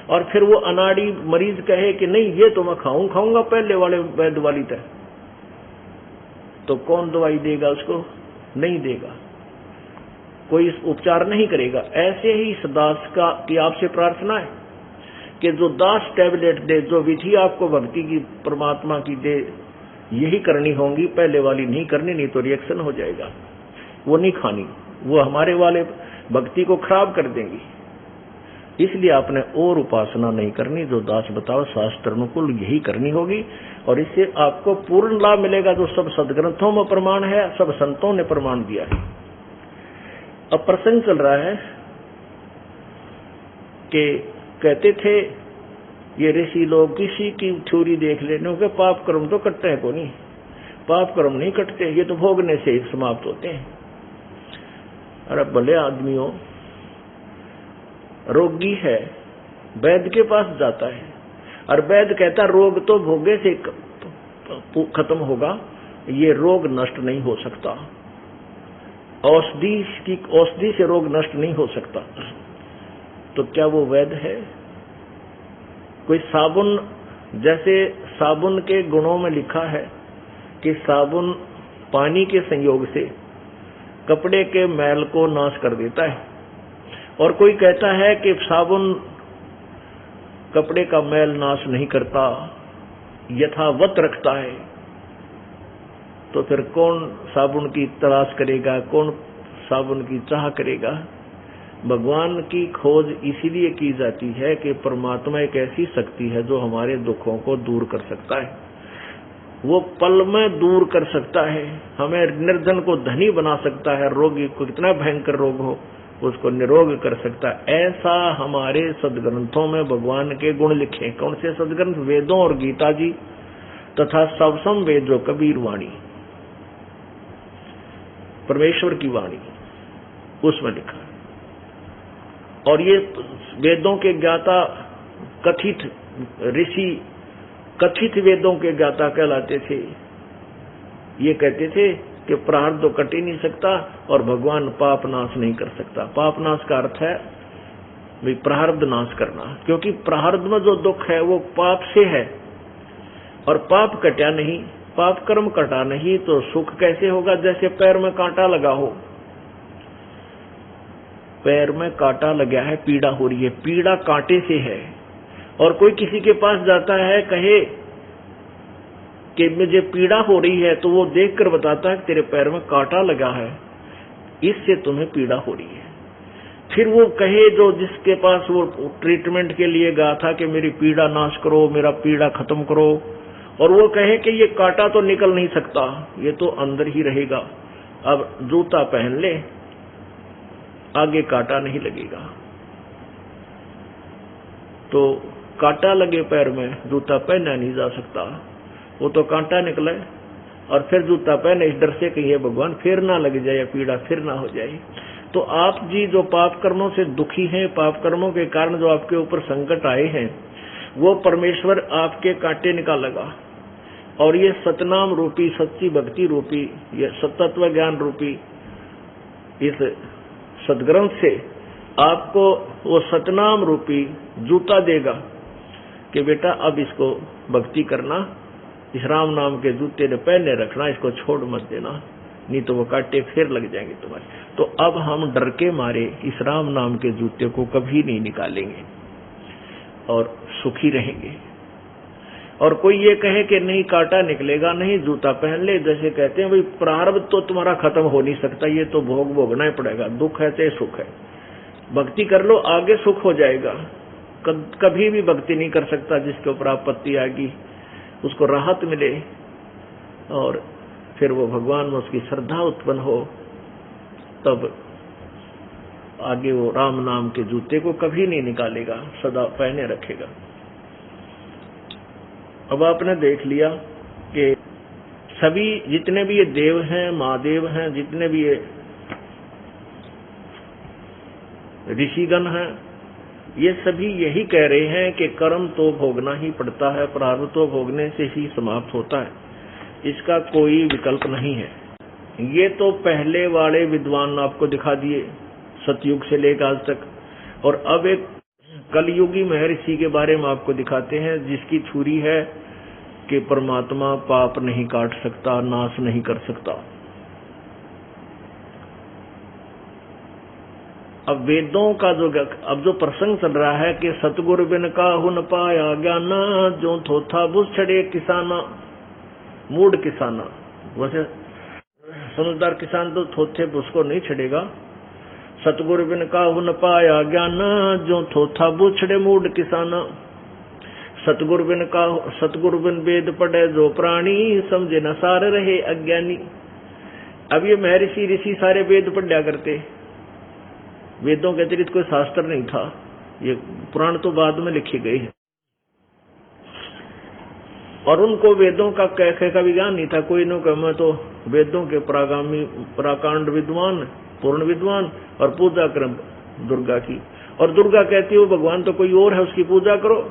और फिर वो अनाड़ी मरीज कहे कि नहीं ये तो मैं खाऊंगा पहले वाले वैद्य वाली तय, तो कौन दवाई देगा उसको? नहीं देगा, कोई उपचार नहीं करेगा। ऐसे ही इस दास की आपसे प्रार्थना है कि जो दास टेबलेट दे, जो विधि आपको भक्ति की परमात्मा की दे, यही करनी होंगी, पहले वाली नहीं करनी, नहीं तो रिएक्शन हो जाएगा। वो नहीं खानी, वो हमारे वाले भक्ति को खराब कर देंगी। इसलिए आपने और उपासना नहीं करनी, जो दास बताओ शास्त्र अनुकूल यही करनी होगी, और इससे आपको पूर्ण लाभ मिलेगा, जो सब सदग्रंथों में प्रमाण है, सब संतों ने प्रमाण दिया है। अब प्रसंग चल रहा है कि कहते थे ये ऋषि लोग किसी की थ्योरी देख लेने के पाप कर्म तो कटते हैं को नहीं, पाप कर्म नहीं कटते, ये तो भोगने से ही समाप्त होते हैं। अरे भले आदमियों, रोगी है, वैद्य के पास जाता है और वैद्य कहता रोग तो भोगे से खत्म होगा, ये रोग नष्ट नहीं हो सकता, औषधि से रोग नष्ट नहीं हो सकता। तो क्या वो वैद्य है? कोई साबुन, जैसे साबुन के गुणों में लिखा है कि साबुन पानी के संयोग से कपड़े के मैल को नाश कर देता है, और कोई कहता है कि साबुन कपड़े का मैल नाश नहीं करता, यथावत रखता है। तो फिर कौन साबुन की तलाश करेगा, कौन साबुन की चाह करेगा? भगवान की खोज इसीलिए की जाती है कि परमात्मा एक ऐसी शक्ति है जो हमारे दुखों को दूर कर सकता है, वो पल में दूर कर सकता है, हमें निर्धन को धनी बना सकता है, रोगी को कितना भयंकर रोग हो उसको निरोग कर सकता है। ऐसा हमारे सदग्रंथों में भगवान के गुण लिखे। कौन से सदग्रंथ? वेदों और गीता जी तथा सबसम वेद जो कबीर वाणी, परमेश्वर की वाणी, उसमें लिखा। और ये वेदों के ज्ञाता कथित ऋषि कथित वेदों के ज्ञाता कहलाते थे। ये कहते थे कि प्रारब्ध तो कट ही नहीं सकता और भगवान पाप नाश नहीं कर सकता। पाप नाश का अर्थ है भाई प्रारब्ध नाश करना, क्योंकि प्रारब्ध में जो दुख है वो पाप से है और पाप कटा नहीं, पाप कर्म कटा नहीं तो सुख कैसे होगा? जैसे पैर में कांटा लगा हो, पैर में कांटा लगा है, पीड़ा हो रही है, पीड़ा कांटे से है। और कोई किसी के पास जाता है, कहे कि मुझे पीड़ा हो रही है, तो वो देखकर बताता है कि तेरे पैर में कांटा लगा है, इससे तुम्हें पीड़ा हो रही है। फिर वो कहे जो जिसके पास वो ट्रीटमेंट के लिए गया था कि मेरी पीड़ा नाश करो, मेरा पीड़ा खत्म करो, और वो कहे कि ये कांटा तो निकल नहीं सकता, ये तो अंदर ही रहेगा, अब जूता पहन ले, आगे कांटा नहीं लगेगा। तो कांटा लगे पैर में, जूता पहना नहीं जा सकता, वो तो कांटा निकले और फिर जूता पहने इस डर से कि ये भगवान फिर ना लग जाए या पीड़ा फिर ना हो जाए। तो आप जी जो पाप कर्मों से दुखी हैं, पाप कर्मों के कारण जो आपके ऊपर संकट आए हैं, वो परमेश्वर आपके कांटे निकालेगा। और ये सतनाम रूपी, सच्ची भक्ति रूपी, ये सतत्व ज्ञान रूपी इस सदग्रंथ से आपको वो सतनाम रूपी जूता देगा कि बेटा अब इसको भक्ति करना, इस राम नाम के जूते ने पहने रखना, इसको छोड़ मत देना, नहीं तो वो कांटे फिर लग जाएंगे तुम्हारे। तो अब हम डर के मारे इस राम नाम के जूते को कभी नहीं निकालेंगे और सुखी रहेंगे। और कोई ये कहे कि नहीं कांटा निकलेगा, नहीं जूता पहन ले, जैसे कहते हैं भाई प्रारब्ध तो तुम्हारा खत्म हो नहीं सकता, ये तो भोग भोगना ही पड़ेगा, दुख है चाहे सुख है, भक्ति कर लो आगे सुख हो जाएगा। कभी भी भक्ति नहीं कर सकता जिसके ऊपर आपत्ति आएगी, उसको राहत मिले और फिर वो भगवान में उसकी श्रद्धा उत्पन्न हो, तब आगे वो राम नाम के जूते को कभी नहीं निकालेगा, सदा पहने रखेगा। अब आपने देख लिया कि सभी जितने भी ये देव हैं, महादेव हैं, जितने भी ये ऋषिगण हैं, ये सभी यही कह रहे हैं कि कर्म तो भोगना ही पड़ता है, प्रारब्ध तो भोगने से ही समाप्त होता है, इसका कोई विकल्प नहीं है। ये तो पहले वाले विद्वान आपको दिखा दिए सतयुग से लेकर आज तक, और अब एक कलयुगी महर्षि के बारे में आपको दिखाते हैं जिसकी थ्योरी है कि परमात्मा पाप नहीं काट सकता, नाश नहीं कर सकता। अब वेदों का जो प्रसंग चल रहा है कि सतगुरु बिन काहू न पाया ज्ञाना, जो थोथा बुझ छड़े किसाना, मूढ़ किसाना। वैसे समझदार किसान तो थोथे बुझ को नहीं छड़ेगा। सतगुरु बिन काहू न पाया ज्ञाना, जो थोथा बुझ छड़े मूढ़ किसाना। सतगुरु बिन वेद पढ़े जो प्राणी, समझे न सार रहे अज्ञानी। अब ये महर्षि ऋषि सारे वेद पढ़ा करते, वेदों के अतिरिक्त कोई शास्त्र नहीं था, ये पुराण तो बाद में लिखे गए हैं, और उनको वेदों का कैसे का विज्ञान नहीं था। कोई न मैं तो वेदों के प्रागामी प्राकांड विद्वान, पूर्ण विद्वान, और पूजा क्रम दुर्गा की, और दुर्गा कहती है वो भगवान तो कोई और है, उसकी पूजा करो।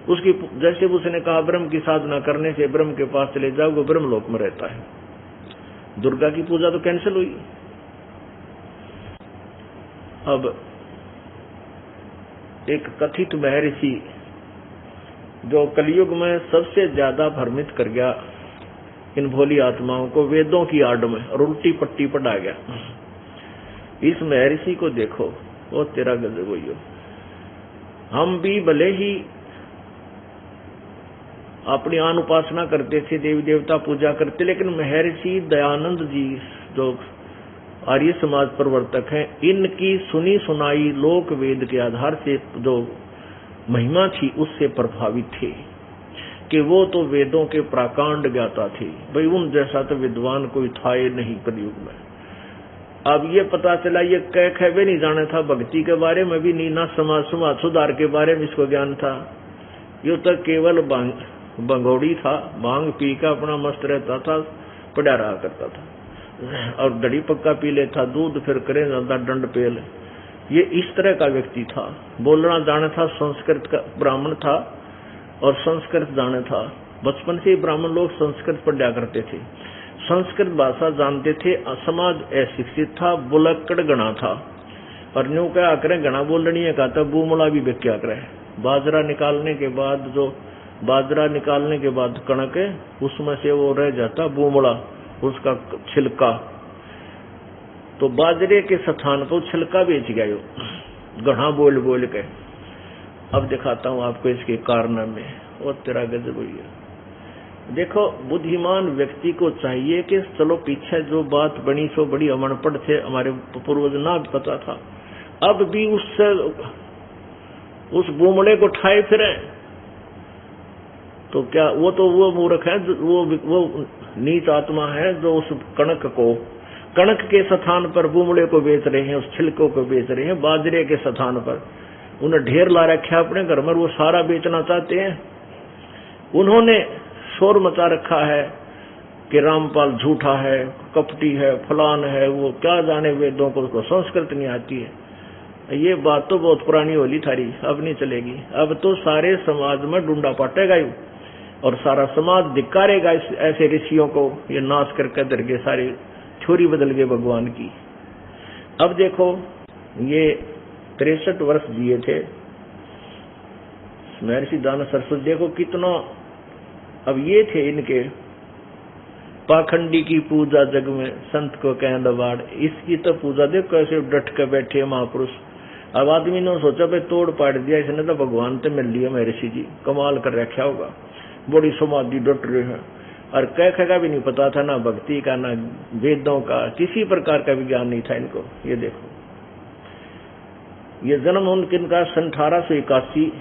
उसकी जैसे उसने कहा ब्रह्म की साधना करने से ब्रह्म के पास चले जाओ, वो ब्रह्मलोक में रहता है। दुर्गा की पूजा तो कैंसिल हुई। अब एक कथित महर्षि जो कलयुग में सबसे ज्यादा भ्रमित कर गया इन भोली आत्माओं को वेदों की आड़ में, और उल्टी पट्टी पढ़ा गया, इस महर्षि को देखो, वो तेरा गजब हुई हो। हम भी भले ही अपनी आन उपासना करते थे, देवी देवता पूजा करते, लेकिन महर्षि दयानंद जी जो आर्य समाज प्रवर्तक हैं, इनकी सुनी सुनाई लोक वेद के आधार से जो महिमा थी उससे प्रभावित थे कि वो तो वेदों के प्राकांड ज्ञाता थे। भाई उन जैसा तो विद्वान कोई था ही नहीं कलयुग में। अब ये पता चला ये कह भी नहीं जाना था, भक्ति के बारे में भी नहीं, ना समाज सुधार के बारे में इसको ज्ञान था। ये तो केवल बंगोड़ी था, भांग पी का अपना मस्त रहता था, पड़ा रहा करता था और दड़ी पक्का पी लेता, दूध फिर करे ज्यादा दंड पेल। ये इस तरह का व्यक्ति था। बोलना जाना था, संस्कृत का ब्राह्मण था और संस्कृत जाना था। बचपन से ही ब्राह्मण लोग संस्कृत पढ़ा करते थे, संस्कृत भाषा जानते थे। समाज अशिक्षित था, बुलक्कड़ गणा था और न्यू क्या करे गणा बोलनी है कहता बूमला भी क्या करे। बाजरा निकालने के बाद कणक उसमें से वो रह जाता बूमला, उसका छिलका, तो बाजरे के स्थान पर छिलका बेच गया यो गणा बोल बोल के। अब दिखाता हूं आपको इसके कारनामे और तेरा गजब हुई है। देखो बुद्धिमान व्यक्ति को चाहिए कि चलो पीछे जो बात बनी सो बड़ी अमनपढ़ थे हमारे पूर्वज, ना पता था, अब भी उससे उस बूमड़े को ठाए फिरे तो क्या वो मूर्ख है, वो नीच आत्मा है जो उस कणक के स्थान पर बूमड़े को बेच रहे हैं, उस छिलकों को बेच रहे हैं। बाजरे के स्थान पर उन्हें ढेर ला रखा अपने घर में, वो सारा बेचना चाहते हैं। उन्होंने शोर मचा रखा है कि रामपाल झूठा है, कपटी है, फलान है, वो क्या जाने वेदों को संस्कृत नहीं आती है। ये बात तो बहुत पुरानी होली थारी, अब नहीं चलेगी। अब तो सारे समाज में डूंडा पाटेगा ही और सारा समाज धिक्कारेगा ऐसे ऋषियों को। ये नाश करके दर के सारी छोरी बदल गए भगवान की। अब देखो ये 63 वर्ष जिए थे महर्षि दानव सरस्वती। देखो कितना, अब ये थे इनके पाखंडी की पूजा जग में संत को कह दबाड़। इसकी तो पूजा देखो कैसे डट के बैठे महापुरुष। अब आदमी ने सोचा भाई तोड़ पाड़ दिया इसने तो भगवान तो मिल लिया महर्षि जी, कमाल कर रखा होगा, बड़ी समाधि डट रहे हैं। और कह का भी नहीं पता था, ना भक्ति का, ना वेदों का, किसी प्रकार का भी ज्ञान नहीं था इनको। ये देखो ये जन्म उनका सन 1881,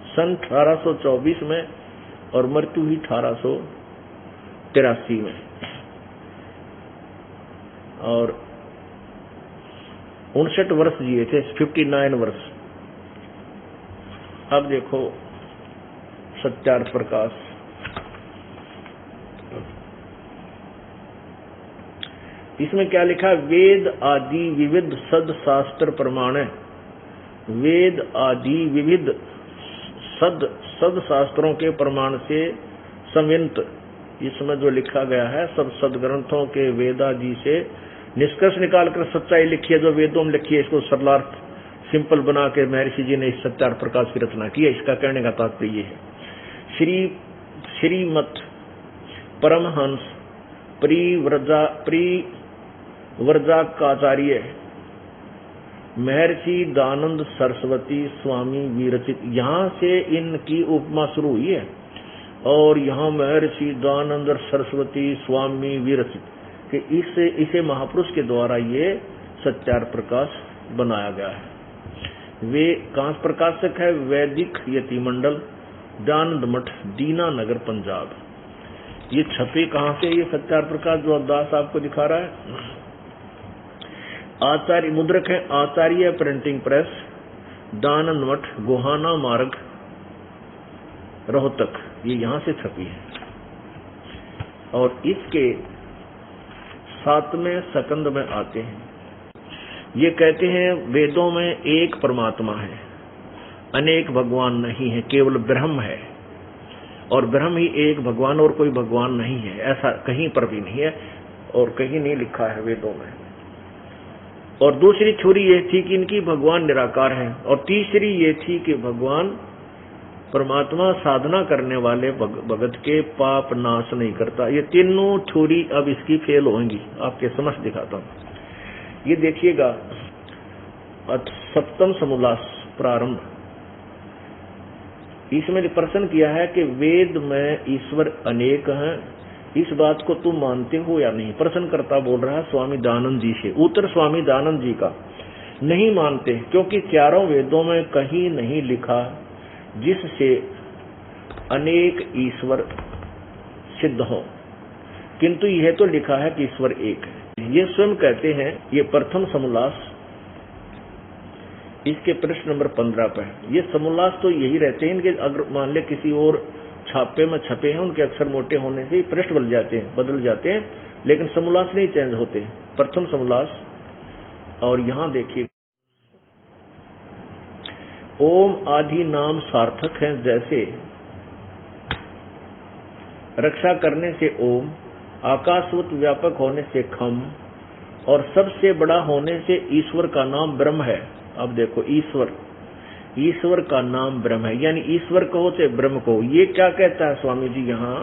सन 1824 में और मृत्यु हुई 1883 में और 59 वर्ष जिए थे, 59 वर्ष। अब देखो सत्यार्थ प्रकाश, इसमें क्या लिखा? वेद आदि विविध सद शास्त्र प्रमाण है। वेद आदि विविध सद शास्त्रों के प्रमाण से संवित, इसमें जो लिखा गया है सब सदग्रंथों के वेद आदि से निष्कर्ष निकालकर सच्चाई लिखी है, जो वेदों में लिखी है। इसको सरलार्थ सिंपल बना के महर्षि जी ने इस सत्यार्थ प्रकाश की रचना की है। इसका कहने का तात्पर्य है श्रीमत परमहंस व्रजाकाचार्य महर्षि दानंद सरस्वती स्वामी विरचित, यहाँ से इनकी उपमा शुरू हुई है और यहाँ महर्षि दानंद सरस्वती स्वामी विरचित कि इसे महापुरुष के द्वारा ये सत्यार्थ प्रकाश बनाया गया है। वे कहाँ प्रकाशक है? वैदिक यति मंडल, दानंद मठ, दीना नगर, पंजाब। ये छपे कहाँ से? ये सत्यार्थ प्रकाश जो दास आपको दिखा रहा है, आचार्य मुद्रक है आचार्य प्रिंटिंग प्रेस, दानंद मठ, गोहाना मार्ग, रोहतक। ये यहाँ से छपी है और इसके 7वें सकंद में आते हैं। ये कहते हैं वेदों में एक परमात्मा है, अनेक भगवान नहीं है, केवल ब्रह्म है और ब्रह्म ही एक भगवान और कोई भगवान नहीं है। ऐसा कहीं पर भी नहीं है और कहीं नहीं लिखा है वेदों में। और दूसरी थ्योरी ये थी कि इनकी भगवान निराकार है और तीसरी ये थी कि भगवान परमात्मा साधना करने वाले भगत के पाप नाश नहीं करता। ये तीनों थ्योरी अब इसकी फेल होंगी। आपके समझ दिखाता हूं। ये देखिएगा 7वां समोल्लास प्रारंभ, इसमें प्रश्न किया है कि वेद में ईश्वर अनेक हैं इस बात को तुम मानते हो या नहीं? प्रश्नकर्ता बोल रहा है स्वामी दयानंद जी से। उत्तर स्वामी दयानंद जी का, नहीं मानते, क्योंकि चारों वेदों में कहीं नहीं लिखा जिससे अनेक ईश्वर सिद्ध हो, किंतु यह तो लिखा है कि ईश्वर एक है। ये स्वयं कहते हैं, ये प्रथम समोल्लास, इसके पृष्ठ नंबर 15 पर। ये समोल्लास तो यही रहते हैं कि अगर मान ले किसी और छापे में छपे हैं, उनके अक्षर मोटे होने से पृष्ठ बदल जाते हैं, लेकिन समोल्लास नहीं चेंज होते। प्रथम समोल्लास, और यहां देखिए, ओम आदि नाम सार्थक है, जैसे रक्षा करने से ओम, आकाशवत व्यापक होने से खम, और सबसे बड़ा होने से ईश्वर का नाम ब्रह्म है। अब देखो, ईश्वर का नाम ब्रह्म है, यानी ईश्वर कहो चाहे ब्रह्म कहो। ये क्या कहता है स्वामी जी यहाँ?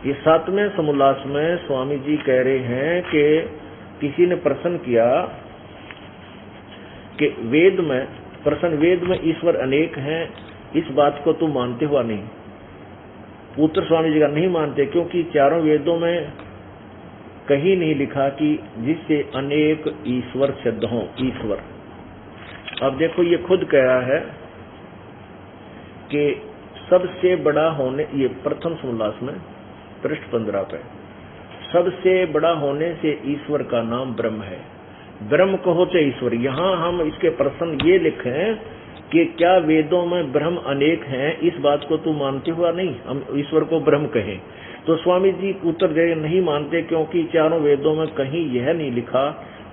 ये 7वें समोल्लास में स्वामी जी कह रहे हैं कि किसी ने प्रश्न किया कि वेद में ईश्वर अनेक हैं, इस बात को तुम मानते हो नहीं? उत्तर स्वामी जी का, नहीं मानते, क्योंकि चारों वेदों में कहीं नहीं लिखा कि जिससे अनेक ईश्वर सिद्ध हों। ईश्वर, अब देखो, ये खुद कह रहा है कि सबसे बड़ा होने, ये प्रथम समोल्लास में पृष्ठ 15 पे, सबसे बड़ा होने से ईश्वर का नाम ब्रह्म है। ब्रह्म कहो चाहे ईश्वर। यहां हम इसके प्रश्न ये लिखें कि क्या वेदों में ब्रह्म अनेक हैं, इस बात को तुम मानते हो या नहीं? हम ईश्वर को ब्रह्म कहें तो स्वामी जी उत्तर दे, नहीं मानते, क्योंकि चारों वेदों में कहीं यह नहीं लिखा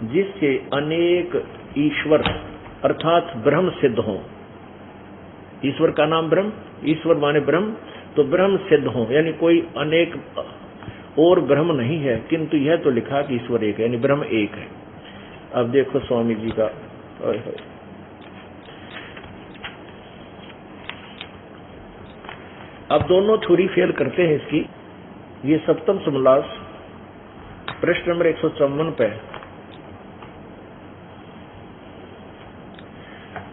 जिससे अनेक ईश्वर अर्थात ब्रह्म सिद्ध हो। ईश्वर का नाम ब्रह्म, ईश्वर माने ब्रह्म, तो ब्रह्म सिद्ध हो, यानी कोई अनेक और ब्रह्म नहीं है, किंतु यह तो लिखा कि ईश्वर एक है, यानी ब्रह्म एक है। अब देखो स्वामी जी का, अब दोनों थ्योरी फेल करते हैं इसकी। ये 7वां समोल्लास पृष्ठ नंबर 154 पे,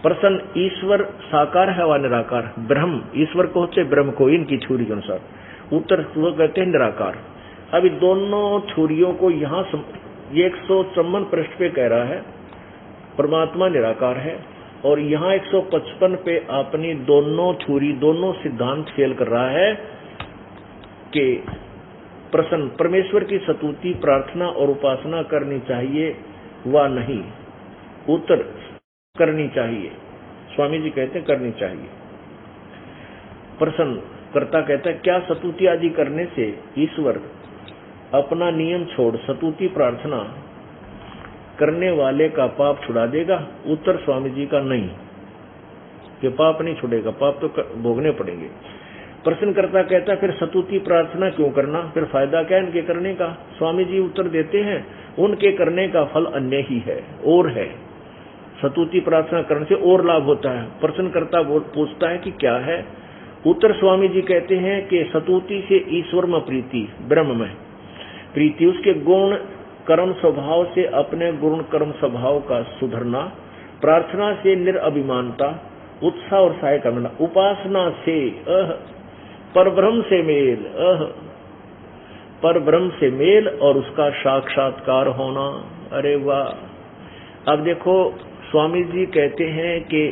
प्रश्न, ईश्वर साकार है व निराकार? ब्रह्म, ईश्वर को होते ब्रह्म को, इनकी थ्योरी के अनुसार। उत्तर वो कहते हैं निराकार। अब दोनों थ्योरियों को यहाँ ये 154 पृष्ठ पे कह रहा है परमात्मा निराकार है, और यहाँ 155 पे अपनी दोनों थ्योरी, दोनों सिद्धांत फेल कर रहा है कि प्रश्न, परमेश्वर की स्तुति, प्रार्थना और उपासना करनी चाहिए व नहीं? उत्तर, करनी चाहिए। स्वामी जी कहते हैं करनी चाहिए। प्रश्न कर्ता कहता है, क्या स्तुति आदि करने से ईश्वर अपना नियम छोड़ स्तुति प्रार्थना करने वाले का पाप छुड़ा देगा? उत्तर स्वामी जी का, नहीं, कि पाप नहीं छुड़ेगा, पाप तो भोगने पड़ेंगे। प्रश्नकर्ता कहता है, फिर स्तुति प्रार्थना क्यों करना, फिर फायदा क्या इनके करने का? स्वामी जी उत्तर देते हैं, उनके करने का फल अन्य ही है, और है। स्तुति प्रार्थना करने से और लाभ होता है। प्रश्नकर्ता पूछता है कि क्या है? उत्तर स्वामी जी कहते हैं कि स्तुति से ईश्वर में प्रीति, ब्रह्म में प्रीति, उसके गुण कर्म स्वभाव से अपने गुण कर्म स्वभाव का सुधरना, प्रार्थना से निरअभिमानता, उत्साह और सहायता करना, उपासना से परब्रह्म से मेल, परब्रह्म से मेल और उसका साक्षात्कार होना। अरे वाह! अब देखो, स्वामी जी कहते हैं कि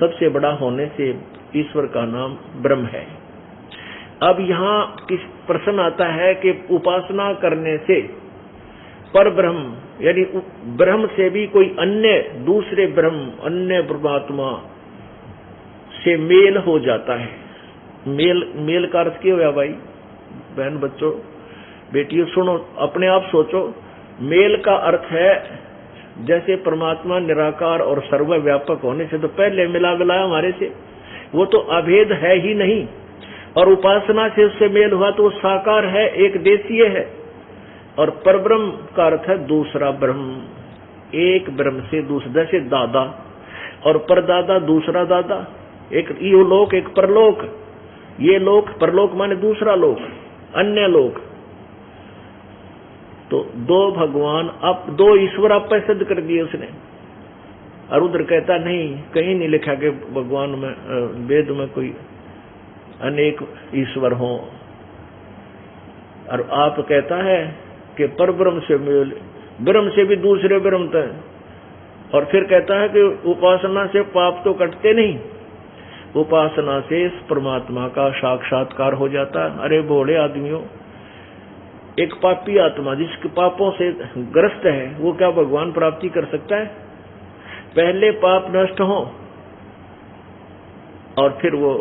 सबसे बड़ा होने से ईश्वर का नाम ब्रह्म है। अब यहाँ किस प्रश्न आता है कि उपासना करने से पर ब्रह्म, यानी ब्रह्म से भी कोई अन्य दूसरे ब्रह्म, अन्य परमात्मा से मेल हो जाता है। मेल का अर्थ क्या हुआ भाई? बहन, बच्चों, बेटियों, सुनो, अपने आप सोचो। मेल का अर्थ है जैसे परमात्मा निराकार और सर्वव्यापक होने से तो पहले मिला हमारे से, वो तो अभेद है ही नहीं, और उपासना से उससे मेल हुआ तो वो साकार है, एक देशीय है। और परब्रह्म का अर्थ है दूसरा ब्रह्म, एक ब्रह्म से दूसरा, जैसे दादा और परदादा दूसरा दादा, एक यो लोक एक परलोक, ये लोक परलोक माने दूसरा लोक, अन्य लोक। तो दो भगवान, अब दो ईश्वर आप पे सिद्ध कर दिए उसने। और उधर कहता नहीं, कहीं नहीं लिखा कि भगवान में वेद में कोई अनेक ईश्वर हो। और आप कहता है कि पर ब्रह्म से मेल, ब्रह्म से भी दूसरे ब्रह्म तक, और फिर कहता है कि उपासना से पाप तो कटते नहीं, उपासना से इस परमात्मा का साक्षात्कार हो जाता है। अरे भोले आदमियों, एक पापी आत्मा जिसके पापों से ग्रस्त है वो क्या भगवान प्राप्ति कर सकता है? पहले पाप नष्ट हो और फिर वो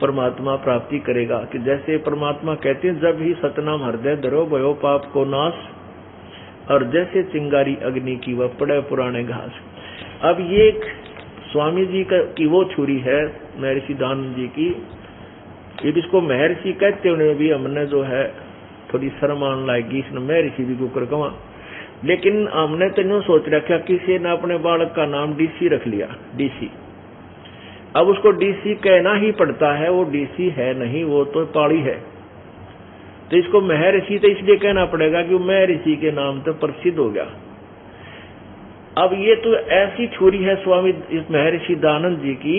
परमात्मा प्राप्ति करेगा। कि जैसे परमात्मा कहते हैं, जब ही सतनाम हृदय धरो भयो पाप को नाश, और जैसे चिंगारी अग्नि की वह पड़े पुराने घास। अब ये एक स्वामी जी की वो छुरी है महर्षि दानंद जी की, ये इसको महर्षि कहते होने भी हमने जो है थोड़ी शर्म आने लाएगी, इसने महर्षि भी कुकर कमा, लेकिन हमने तो यूं सोच रखा किसी ने अपने बालक का नाम डीसी रख लिया, डीसी। अब उसको डीसी कहना ही पड़ता है, वो डीसी है नहीं, वो तो पाड़ी है, तो इसको महर्षि तो इसलिए कहना पड़ेगा कि वो महर्षि के नाम तो प्रसिद्ध हो गया। अब ये तो ऐसी छुरी है स्वामी इस महर्षि दानंद जी की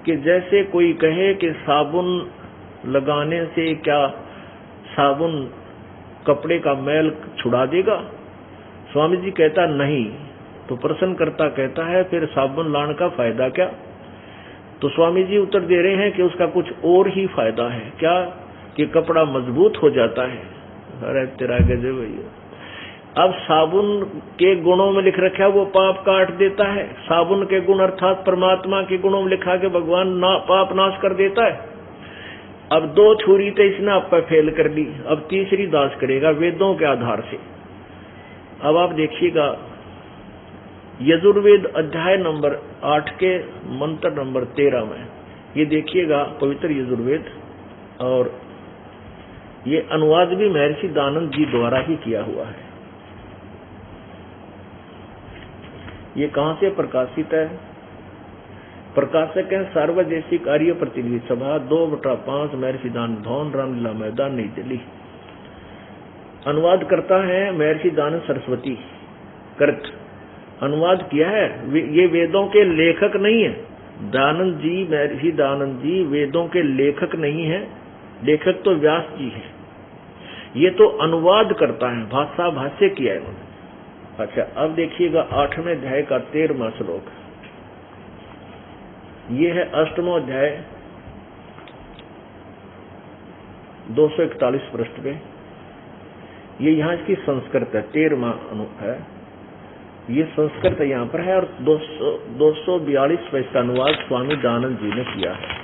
कि जैसे कोई कहे कि साबुन लगाने से क्या साबुन कपड़े का मैल छुड़ा देगा? स्वामी जी कहता नहीं, तो प्रश्न करता कहता है फिर साबुन लाने का फायदा क्या? तो स्वामी जी उत्तर दे रहे हैं कि उसका कुछ और ही फायदा है। क्या? कि कपड़ा मजबूत हो जाता है। अरे तेरा गजब भैया। अब साबुन के गुणों में लिख रखा है वो पाप काट देता है, साबुन के गुण अर्थात परमात्मा के गुणों में लिखा के भगवान पाप नाश कर देता है। अब दो छुरी तो इसने आप पर फेल कर दी, अब तीसरी दास करेगा वेदों के आधार से। अब आप देखिएगा यजुर्वेद अध्याय नंबर 8 के मंत्र नंबर 13 में, ये देखिएगा पवित्र यजुर्वेद, और ये अनुवाद भी महर्षि दानंद जी द्वारा ही किया हुआ है। ये कहां से प्रकाशित है? प्रकाशक है सार्वदेशिक आर्य प्रतिनिधि सभा 2/5 महर्षि दानंद भवन रामलीला मैदान नई दिल्ली। अनुवाद करता है महर्षि दानंद सरस्वती कृत, अनुवाद किया है। ये वेदों के लेखक नहीं है दानंद जी, महर्षि दानंद जी वेदों के लेखक नहीं है, लेखक तो व्यास जी है। ये तो अनुवाद करता है, भाष्य किया है उन्होंने। अच्छा, अब देखिएगा 8वें अध्याय का 13वां श्लोक, ये है 8वां अध्याय 241 पृष्ठ पे। ये यहाँ की संस्कृत है, 13वां है, ये संस्कृत यहाँ पर है, और 242 पे इसका अनुवाद स्वामी दानंद जी ने किया है।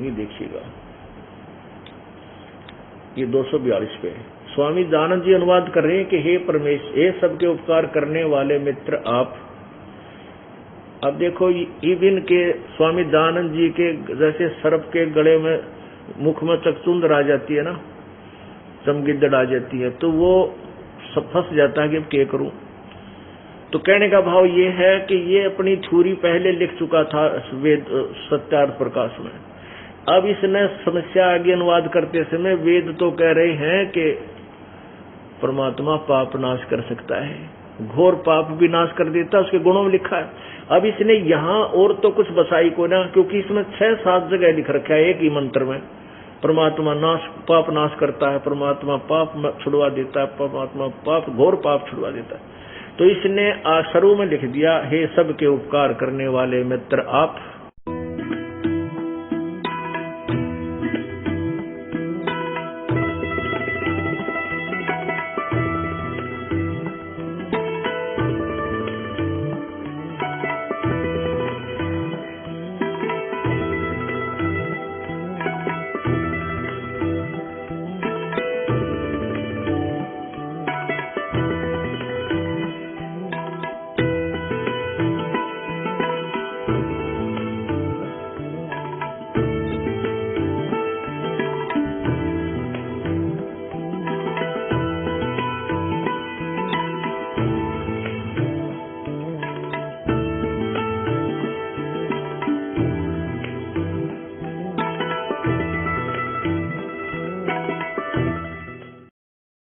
ये देखिएगा, ये 242 पे स्वामी दानंद जी अनुवाद कर रहे हैं कि हे परमेश्वर, हे सबके उपकार करने वाले मित्र आप। अब देखो इबिन के स्वामी दानंद जी के जैसे सर्प के गले में मुख में चकचुंद आ जाती है ना, चमगिद्दड़ आ जाती है, तो वो सब फंस जाता है कि अब क्या करूं। तो कहने का भाव ये है कि ये अपनी छुरी पहले लिख चुका था वेद सत्यार्थ प्रकाश में। अब इसने समस्या आगे अनुवाद करते समय वेद तो कह रहे हैं कि परमात्मा पाप नाश कर सकता है, घोर पाप भी नाश कर देता, उसके गुणों में लिखा है। अब इसने यहाँ और तो कुछ बसाई को ना, क्योंकि इसमें 6-7 जगह लिख रखा है एक ही मंत्र में, परमात्मा पाप नाश करता है, परमात्मा पाप छुड़वा देता है, परमात्मा पाप घोर पाप छुड़वा देता है। तो इसने शुरू में लिख दिया, हे सबके उपकार करने वाले मित्र आप।